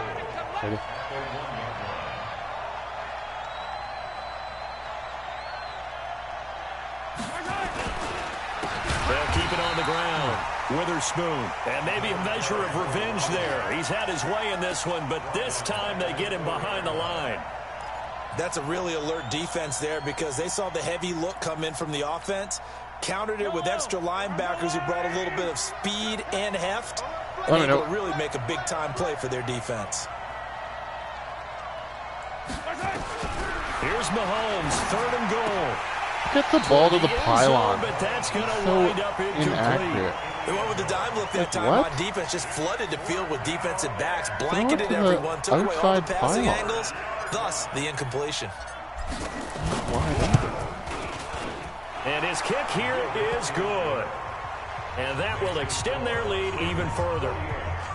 They'll keep it on the ground. Witherspoon. And maybe a measure of revenge there. He's had his way in this one, but this time they get him behind the line. That's a really alert defense there because they saw the heavy look come in from the offense, countered it with extra linebackers who brought a little bit of speed and heft, and able to really make a big-time play for their defense. Here's Mahomes, 3rd and goal. Get the ball to the pylon. But that's going to So wind up inaccurate. They went with the dime look that time on defense, just flooded the field with defensive backs, blanketed to the everyone, took away all the passing pylon. angles, thus the incompletion. And his kick here is good. And that will extend their lead even further.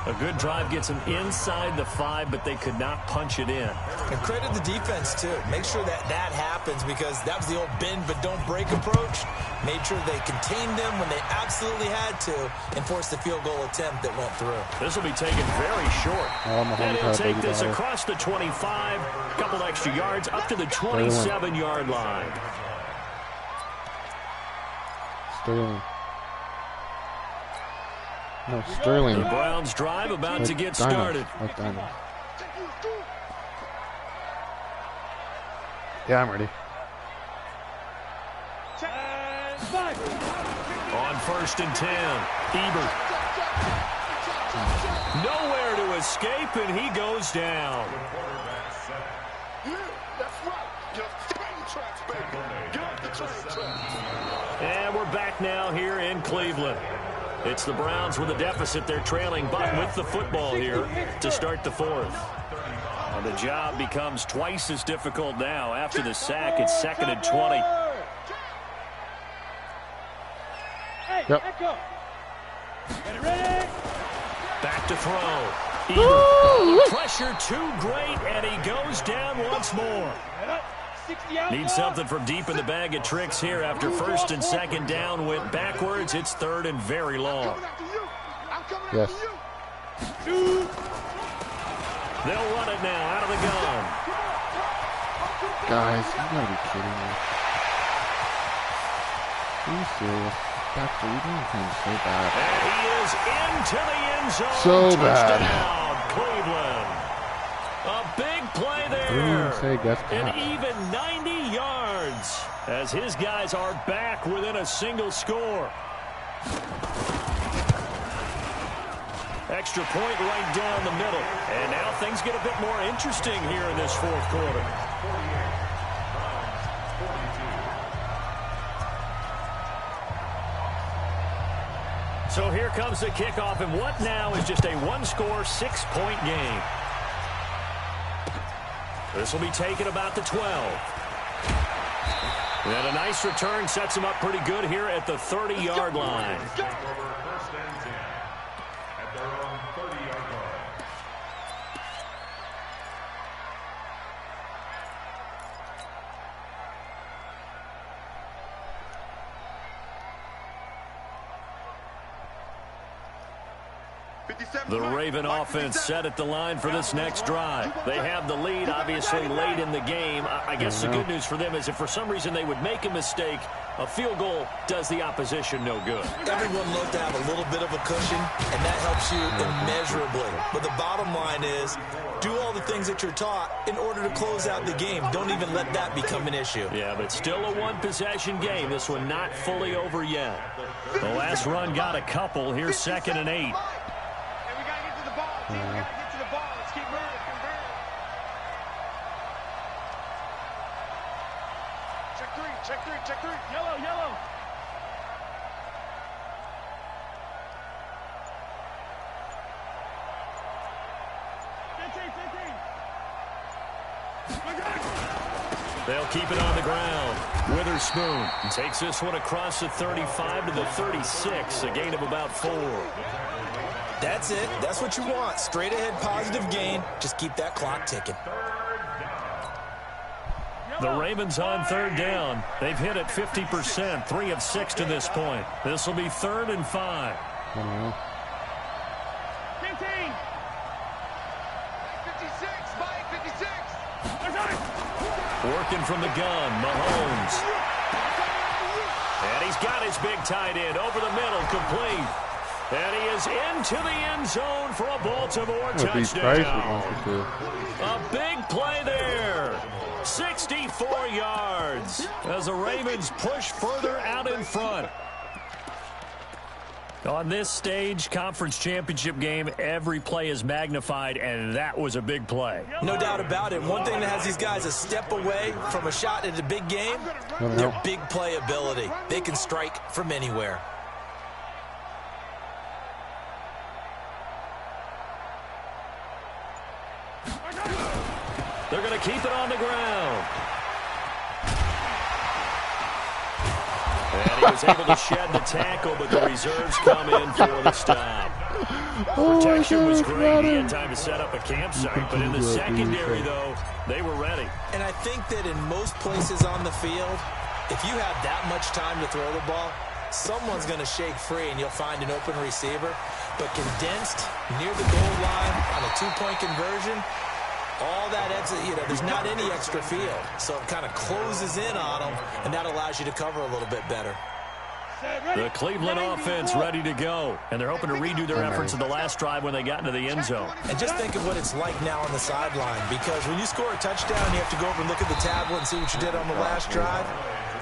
A good drive gets them inside the 5, but they could not punch it in. And credit the defense, too. Make sure that that happens because that was the old bend but don't break approach. Made sure they contained them when they absolutely had to and forced the field goal attempt that went through. This will be taken very short. And he'll take this across the 25, a couple extra yards, up to the 27-yard line. Sterling. No, Sterling. The Browns drive about to get started. Yeah, I'm ready. On 1st and 10, Ebert. Nowhere to escape, and he goes down. And we're back now here in Cleveland. It's the Browns with a deficit. They're trailing, but with the football here to start the 4th. And the job becomes twice as difficult now. After the sack, it's 2nd and 20. Yep. Back to throw. The pressure too great, and he goes down once more. Needs something from deep in the bag of tricks here after first and second down went backwards. It's third and very long. Yes. They'll run it now out of the gun. Guys, you gotta be kidding me. Are you serious? Back to leading him so bad. And he is into the end zone. So bad. Cleveland. A big play there. An even 90 yards as his guys are back within a single score. Extra point right down the middle. And now things get a bit more interesting here in this fourth quarter. So here comes the kickoff, and what now is just a one-score, 6-point game. This will be taken about the 12. And a nice return sets him up pretty good here at the 30-yard line. First and 10 at their own 30-yard line. The Raven offense set at the line for this next drive. They have the lead, obviously, late in the game. I guess the good news for them is if for some reason they would make a mistake, a field goal does the opposition no good. Everyone loves to have a little bit of a cushion, and that helps you immeasurably. But the bottom line is, do all the things that you're taught in order to close out the game. Don't even let that become an issue. Yeah, but still a one-possession game. This one not fully over yet. The last run got a couple. Here's 2nd and 8. We gotta get to the ball. Let's keep moving. Check three. Yellow. They'll keep it on the ground. Witherspoon takes this one across the 35 to the 36, a gain of about 4. That's it. That's what you want. Straight ahead positive gain. Just keep that clock ticking. The Ravens on 3rd down. They've hit it 50%, 3 of 6 to this point. This will be 3rd and 5. 15. 56, Mike, 56. Working from the gun, Mahomes. And he's got his big tight end over the middle, complete. And he is into the end zone for a Baltimore touchdown. A big play there. 64 yards as the Ravens push further out in front. On this stage, conference championship game, every play is magnified, and that was a big play. No doubt about it. One thing that has these guys a step away from a shot at a big game, their big play ability. They can strike from anywhere. They're going to keep it on the ground. And he was able to shed the tackle, but the reserves come in for the stop. Protection was great. He had time to set up a campsite, but in the secondary, though, they were ready. And I think that in most places on the field, if you have that much time to throw the ball, someone's going to shake free and you'll find an open receiver. But condensed near the goal line on a two-point conversion, all that exit, there's not any extra field. So it kind of closes in on them, and that allows you to cover a little bit better. The Cleveland offense ready to go, and they're hoping to redo their efforts in the last drive when they got into the end zone. And just think of what it's like now on the sideline, because when you score a touchdown, you have to go over and look at the tablet and see what you did on the last drive.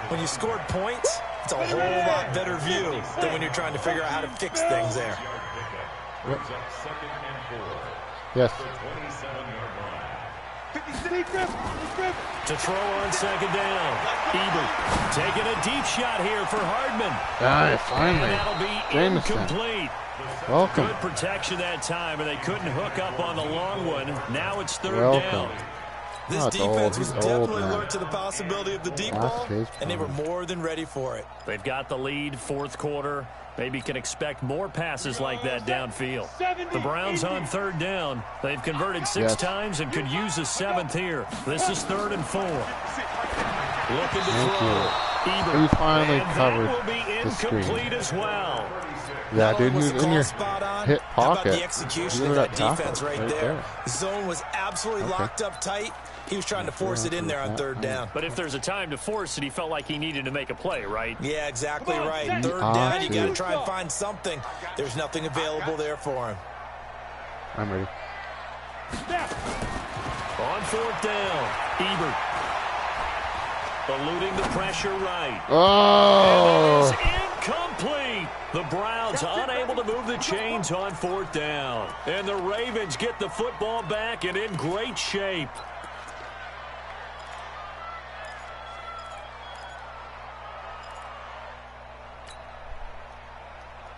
When you scored points, it's a whole lot better view than when you're trying to figure out how to fix things there. Yes. To throw on second down. Ebert taking a deep shot here for Hardman. Finally. And that'll be Jameson. incomplete. Welcome. Good protection that time, and they couldn't hook up on the long one. Now it's third down. This defense was definitely alert to the possibility of the deep ball, and they were more than ready for it. They've got the lead, fourth quarter. Maybe can expect more passes like that downfield. The Browns on third down. They've converted 6 times and could use a 7th here. This is 3rd and 4. Looking to throw. He finally covered will be incomplete as well. Yeah, dude, he was in your hip pocket. How about the execution of that defense right there? The zone was absolutely locked up tight. He was trying to force it in there on 3rd down. But if there's a time to force it, he felt like he needed to make a play, right? Yeah, exactly right. 3rd down, you got to try and find something. There's nothing available there for him. I'm ready. On 4th down, Ebert. Eluding the pressure right. Oh! And it is incomplete. The Browns unable to move the chains on 4th down. And the Ravens get the football back and in great shape.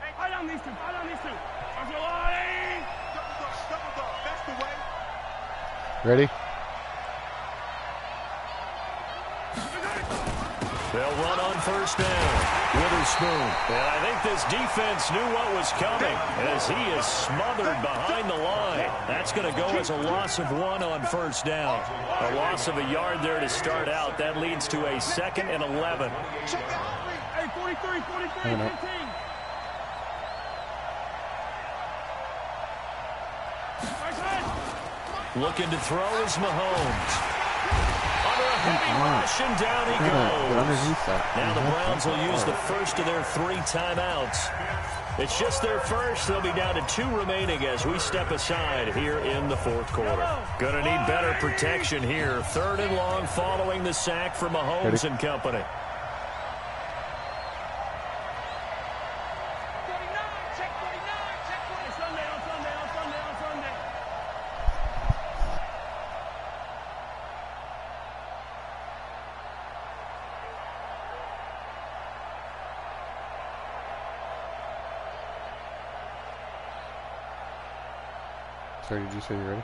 Hey, fight on these two. That's the way. Ready? They'll run on 1st down. Witherspoon. And I think this defense knew what was coming as he is smothered behind the line. That's going to go as a loss of 1 on 1st down. A loss of a yard there to start out. That leads to a 2nd and 11. Hey, 43, 15. Looking to throw is Mahomes. Under a heavy rush, and down he goes. Now the Browns will use the first of their 3 timeouts. It's just their first. They'll be down to 2 remaining as we step aside here in the 4th quarter. Gonna need better protection here. 3rd and long following the sack for Mahomes and company. Sorry, did you say you're ready?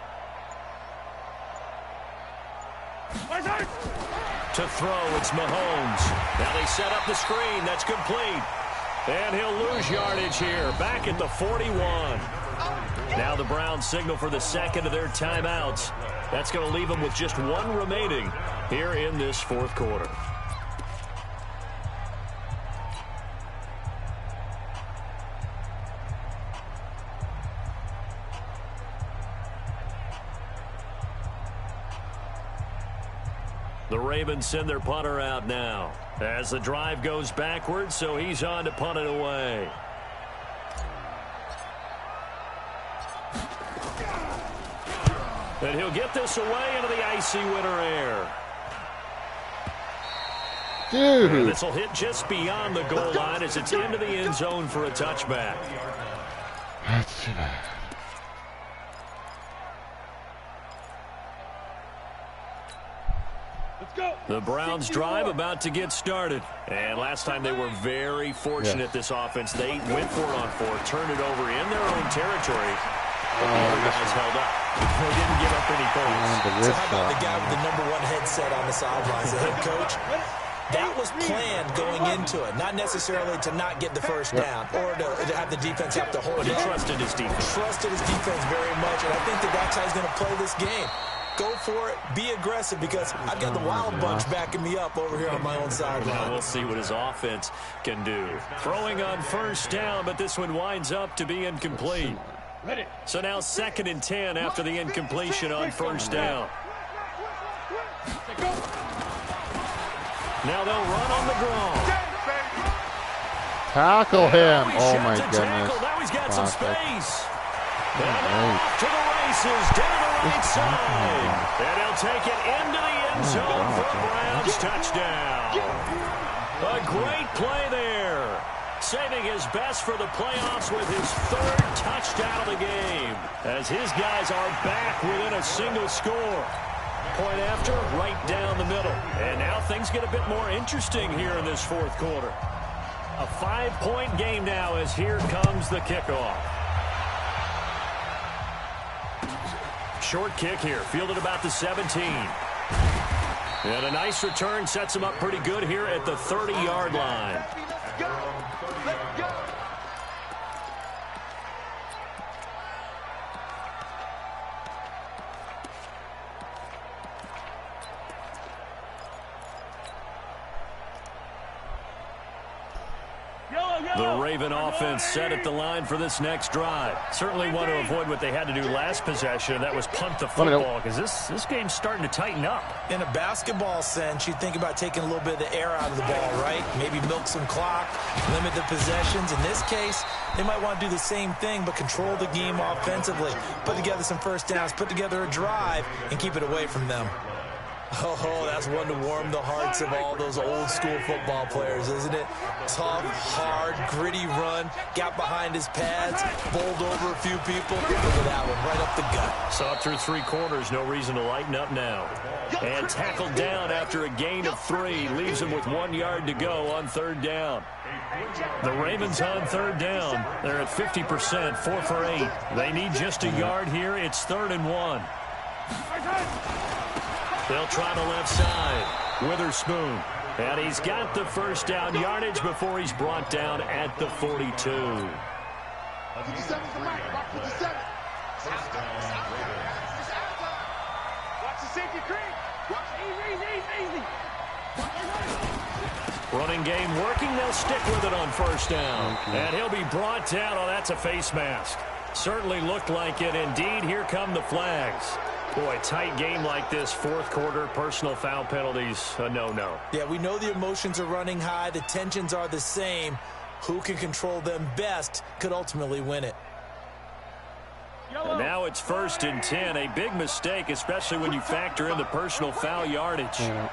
To throw, it's Mahomes. Now they set up the screen. That's complete. And he'll lose yardage here. Back at the 41. Now the Browns signal for the 2nd of their timeouts. That's going to leave them with just 1 remaining here in this 4th quarter. The Ravens send their punter out now as the drive goes backwards, so he's on to punt it away. And he'll get this away into the icy winter air. Dude. And this will hit just beyond the goal line as it's into the end zone for a touchback. That's too bad. The Browns drive about to get started. And last time they were very fortunate, this offense. They went for it on 4, turned it over in their own territory. But the other guys held up. They didn't give up any points. So how about the guy with the #1 headset on the sidelines, the head coach? That was planned going into it, not necessarily to not get the first down or to have the defense have to hold it. But he trusted his defense. Trusted his defense very much, and I think that's how he's going to play this game. Go for it. Be aggressive because I've got the Wild Bunch backing me up over here on my own sideline. Now we'll see what his offense can do. Throwing on 1st down, but this one winds up to be incomplete. So now 2nd and 10 after the incompletion on 1st down. Now they'll run on the draw. Tackle him. Oh, my goodness. Now he's got some space. And off to the races, down the right side. And he'll take it into the end zone for a Browns touchdown. A great play there. Saving his best for the playoffs with his 3rd touchdown of the game. As his guys are back within a single score. Point after, right down the middle. And now things get a bit more interesting here in this 4th quarter. A 5-point game now as here comes the kickoff. Short kick here, fielded about the 17. And a nice return sets him up pretty good here at the 30-yard line. Let's go. Let's go. The Raven offense set at the line for this next drive. Certainly want to avoid what they had to do last possession. That was punt the football, because this game's starting to tighten up. In a basketball sense, you think about taking a little bit of the air out of the ball, right? Maybe milk some clock, limit the possessions. In this case, they might want to do the same thing, but control the game offensively. Put together some first downs, put together a drive, and keep it away from them. Oh, that's one to warm the hearts of all those old-school football players, isn't it? Tough, hard, gritty run, got behind his pads, bowled over a few people. Look at that one, right up the gut. Saw it through 3 quarters, no reason to lighten up now. And tackled down after a gain of 3, leaves him with 1 yard to go on 3rd down. The Ravens on 3rd down. They're at 50%, 4 for 8. They need just a yard here. It's 3rd and 1. They'll try the left side. Witherspoon. And he's got the first down yardage before he's brought down at the 42. 57's the mic. Watch 57. Watch the safety creep. Watch easy. Running game working. They'll stick with it on 1st down. And he'll be brought down. Oh, that's a face mask. Certainly looked like it. Indeed, here come the flags. Boy, tight game like this, 4th quarter, personal foul penalties, a no-no. Yeah, we know the emotions are running high. The tensions are the same. Who can control them best could ultimately win it. And now it's 1st and 10. A big mistake, especially when you factor in the personal foul yardage. Yeah.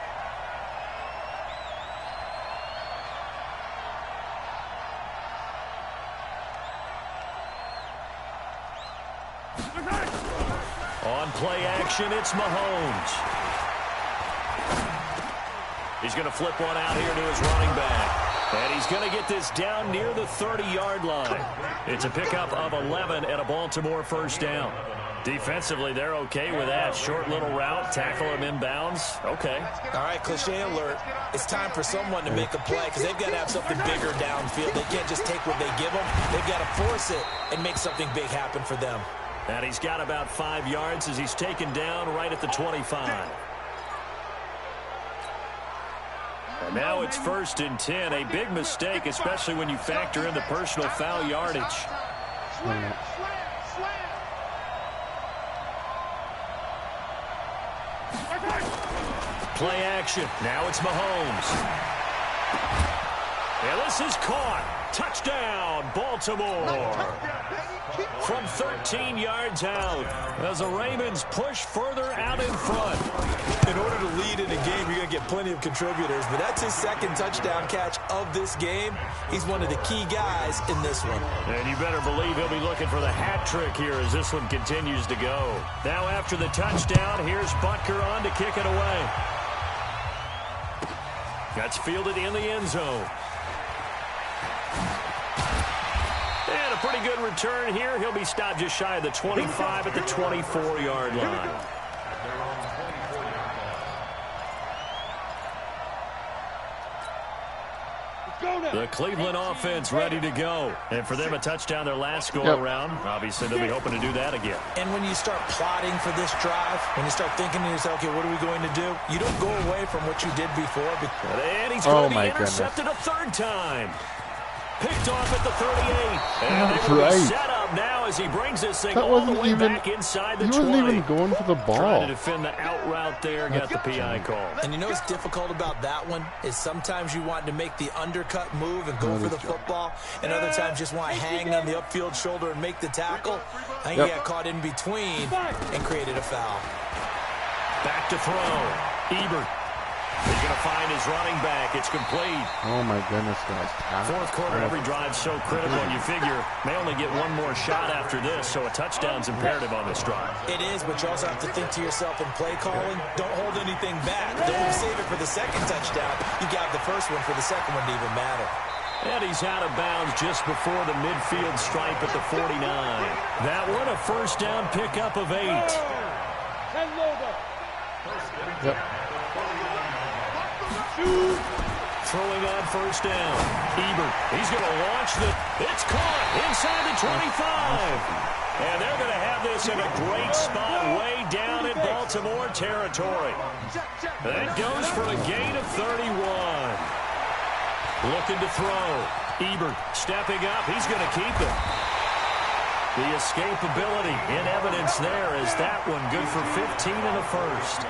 On play action, it's Mahomes. He's going to flip one out here to his running back. And he's going to get this down near the 30-yard line. It's a pickup of 11 and a Baltimore 1st down. Defensively, they're okay with that. Short little route, tackle him inbounds. Okay. All right, cliche alert. It's time for someone to make a play because they've got to have something bigger downfield. They can't just take what they give them. They've got to force it and make something big happen for them. And he's got about 5 yards as he's taken down right at the 25. And now it's 1st and 10. A big mistake, especially when you factor in the personal foul yardage. Play action. Now it's Mahomes. And this is caught. Touchdown, Baltimore. From 13 yards out as the Ravens push further out in front. In order to lead in a game, you're going to get plenty of contributors, but that's his 2nd touchdown catch of this game. He's one of the key guys in this one. And you better believe he'll be looking for the hat trick here as this one continues to go. Now after the touchdown, here's Butker on to kick it away. That's fielded in the end zone. And a pretty good return here. He'll be stopped just shy of the 25 at the 24-yard line. The Cleveland offense ready to go. And for them, a touchdown their last go-around. Obviously, they'll be hoping to do that again. And when you start plotting for this drive, when you start thinking to yourself, okay, what are we going to do? You don't go away from what you did before. And he's going to be intercepted a 3rd time. Picked off at the 38. And they will be set up now as he brings this thing all the way back inside the 20. He wasn't even going for the ball. Trying to defend the out route there, got the PI call. And you know what's difficult about that one is sometimes you want to make the undercut move and go for the football, and other times just want to hang on the upfield shoulder and make the tackle. I think he got caught in between and created a foul. Back to throw. Ebert. He's going to find his running back. It's complete. Oh, my goodness, guys. 4th quarter, every drive's so critical, and you figure may only get one more shot after this, so a touchdown's imperative on this drive. It is, but you also have to think to yourself in play calling, don't hold anything back. Don't save it for the 2nd touchdown. You got the 1st one for the 2nd one to even matter. And he's out of bounds just before the midfield stripe at the 49. That one, a 1st down pickup of 8. Yep. Throwing on first down. Ebert, he's going to launch the... It's caught inside the 25. And they're going to have this in a great spot way down in Baltimore territory. That goes for a gain of 31. Looking to throw. Ebert stepping up. He's going to keep it. The escapability in evidence there is that one good for 15 and a first.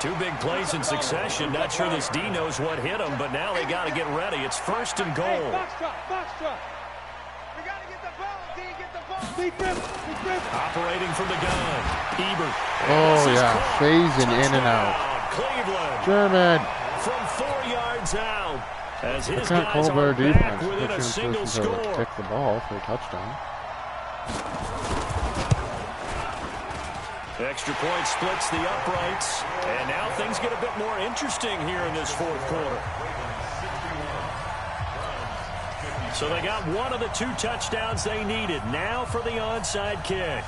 2 big plays in succession. Not sure this D knows what hit him, but now they got to get ready. It's first and goal. Operating from the gun. Ebert. Oh, yeah. Phasing in and out. Cleveland. German. From 4 yards out. As his Can't guys call are their back defense. within a single score. Kick the ball for a touchdown. Extra point splits the uprights. And now things get a bit more interesting here in this fourth quarter. So they got one of the 2 touchdowns they needed. Now for the onside kick.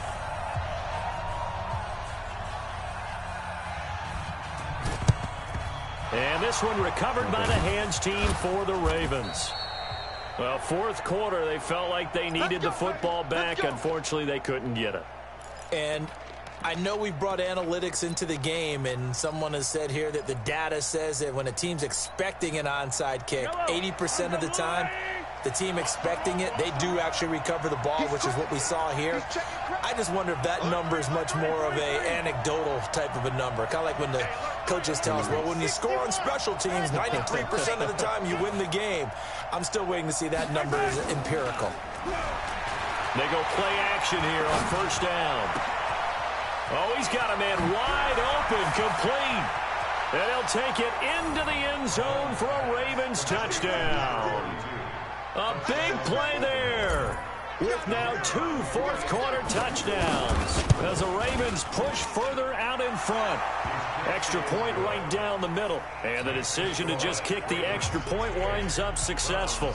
And this one recovered by the hands team for the Ravens. Well, fourth quarter, they felt like they needed the football back. Unfortunately, they couldn't get it. And I know we brought analytics into the game, and someone has said here that the data says that when a team's expecting an onside kick, 80% of the time, the team expecting it, they do actually recover the ball, which is what we saw here. I just wonder if that number is much more of a anecdotal type of a number. Kind of like when the coaches tell us, well, when you score on special teams, 93% of the time you win the game. I'm still waiting to see that number is empirical. They go play action here on first down. Oh, he's got a man wide open, complete. And he'll take it into the end zone for a Ravens touchdown. A big play there with now 2 fourth-quarter touchdowns as the Ravens push further out in front. Extra point right down the middle. And the decision to just kick the extra point winds up successful.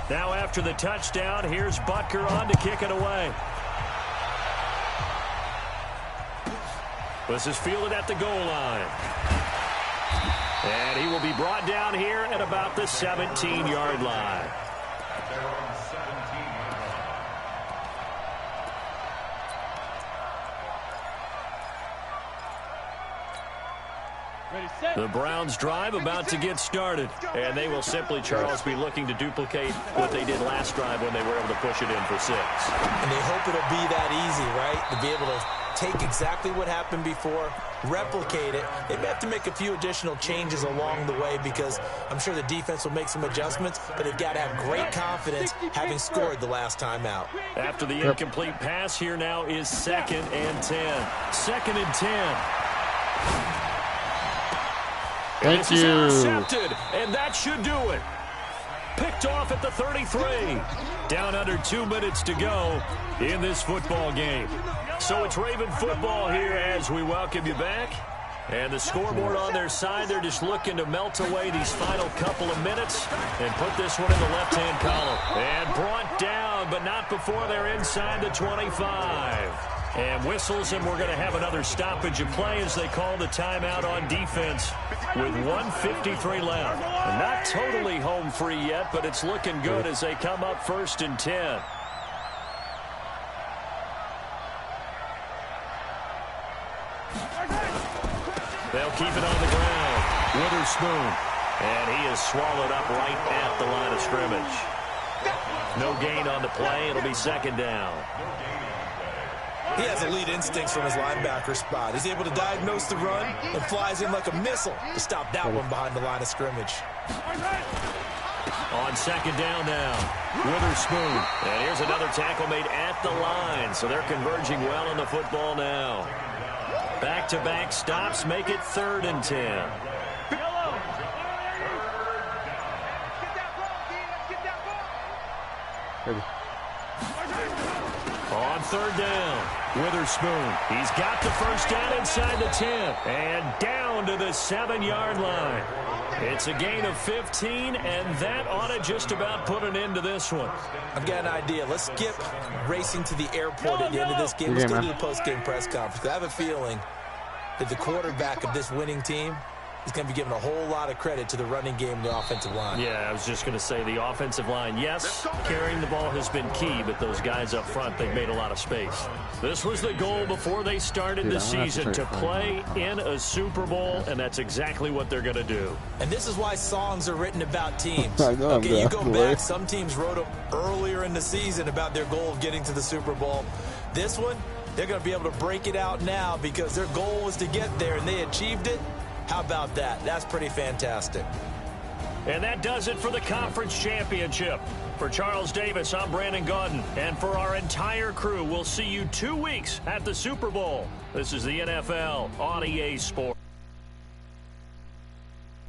Now after the touchdown, here's Butker on to kick it away. This is fielded at the goal line. And he will be brought down here at about the 17-yard line. The Browns drive about to get started. And they will simply, Charles, be looking to duplicate what they did last drive when they were able to push it in for 6. And they hope it'll be that easy, right? To be able to take exactly what happened before, replicate it. They may have to make a few additional changes along the way because I'm sure the defense will make some adjustments, but they've got to have great confidence having scored the last time out. After the incomplete pass, here now is 2nd and 10. 2nd and 10. Thank you. Intercepted, and that should do it. Picked off at the 33. Down under 2 minutes to go in this football game. So it's Raven football here as we welcome you back. And the scoreboard on their side, they're just looking to melt away these final couple of minutes and put this one in the left-hand column. And brought down, but not before they're inside the 25. And whistles, and we're going to have another stoppage of play as they call the timeout on defense with 1:53 left. And not totally home free yet, but it's looking good as they come up 1st and 10. They'll keep it on the ground. Witherspoon. And he is swallowed up right at the line of scrimmage. No gain on the play. It'll be 2nd down. He has elite instincts from his linebacker spot. He's able to diagnose the run and flies in like a missile to stop that one behind the line of scrimmage. On 2nd down now, Witherspoon. And here's another tackle made at the line. So they're converging well on the football now. Back-to-back stops make it 3rd and 10. On third down, Witherspoon. He's got the first down inside the 10 and down to the 7-yard line. It's a gain of 15, and that ought to just about put an end to this one. I've got an idea. Let's skip racing to the airport at the end of this game. Let's go to the post-game press conference. I have a feeling that the quarterback of this winning team is going to be given a whole lot of credit to the running game and the offensive line. Yeah, I was just going to say the offensive line, yes, carrying the ball has been key, but those guys up front, they've made a lot of space. This was the goal before they started the season, to play in a Super Bowl, and that's exactly what they're going to do. And this is why songs are written about teams. I know, okay, you go back, some teams wrote them earlier in the season about their goal of getting to the Super Bowl. This one, they're going to be able to break it out now because their goal was to get there, and they achieved it. How about that? That's pretty fantastic. And that does it for the conference championship. For Charles Davis, I'm Brandon Gaudin. And for our entire crew, we'll see you 2 weeks at the Super Bowl. This is the NFL on EA Sports.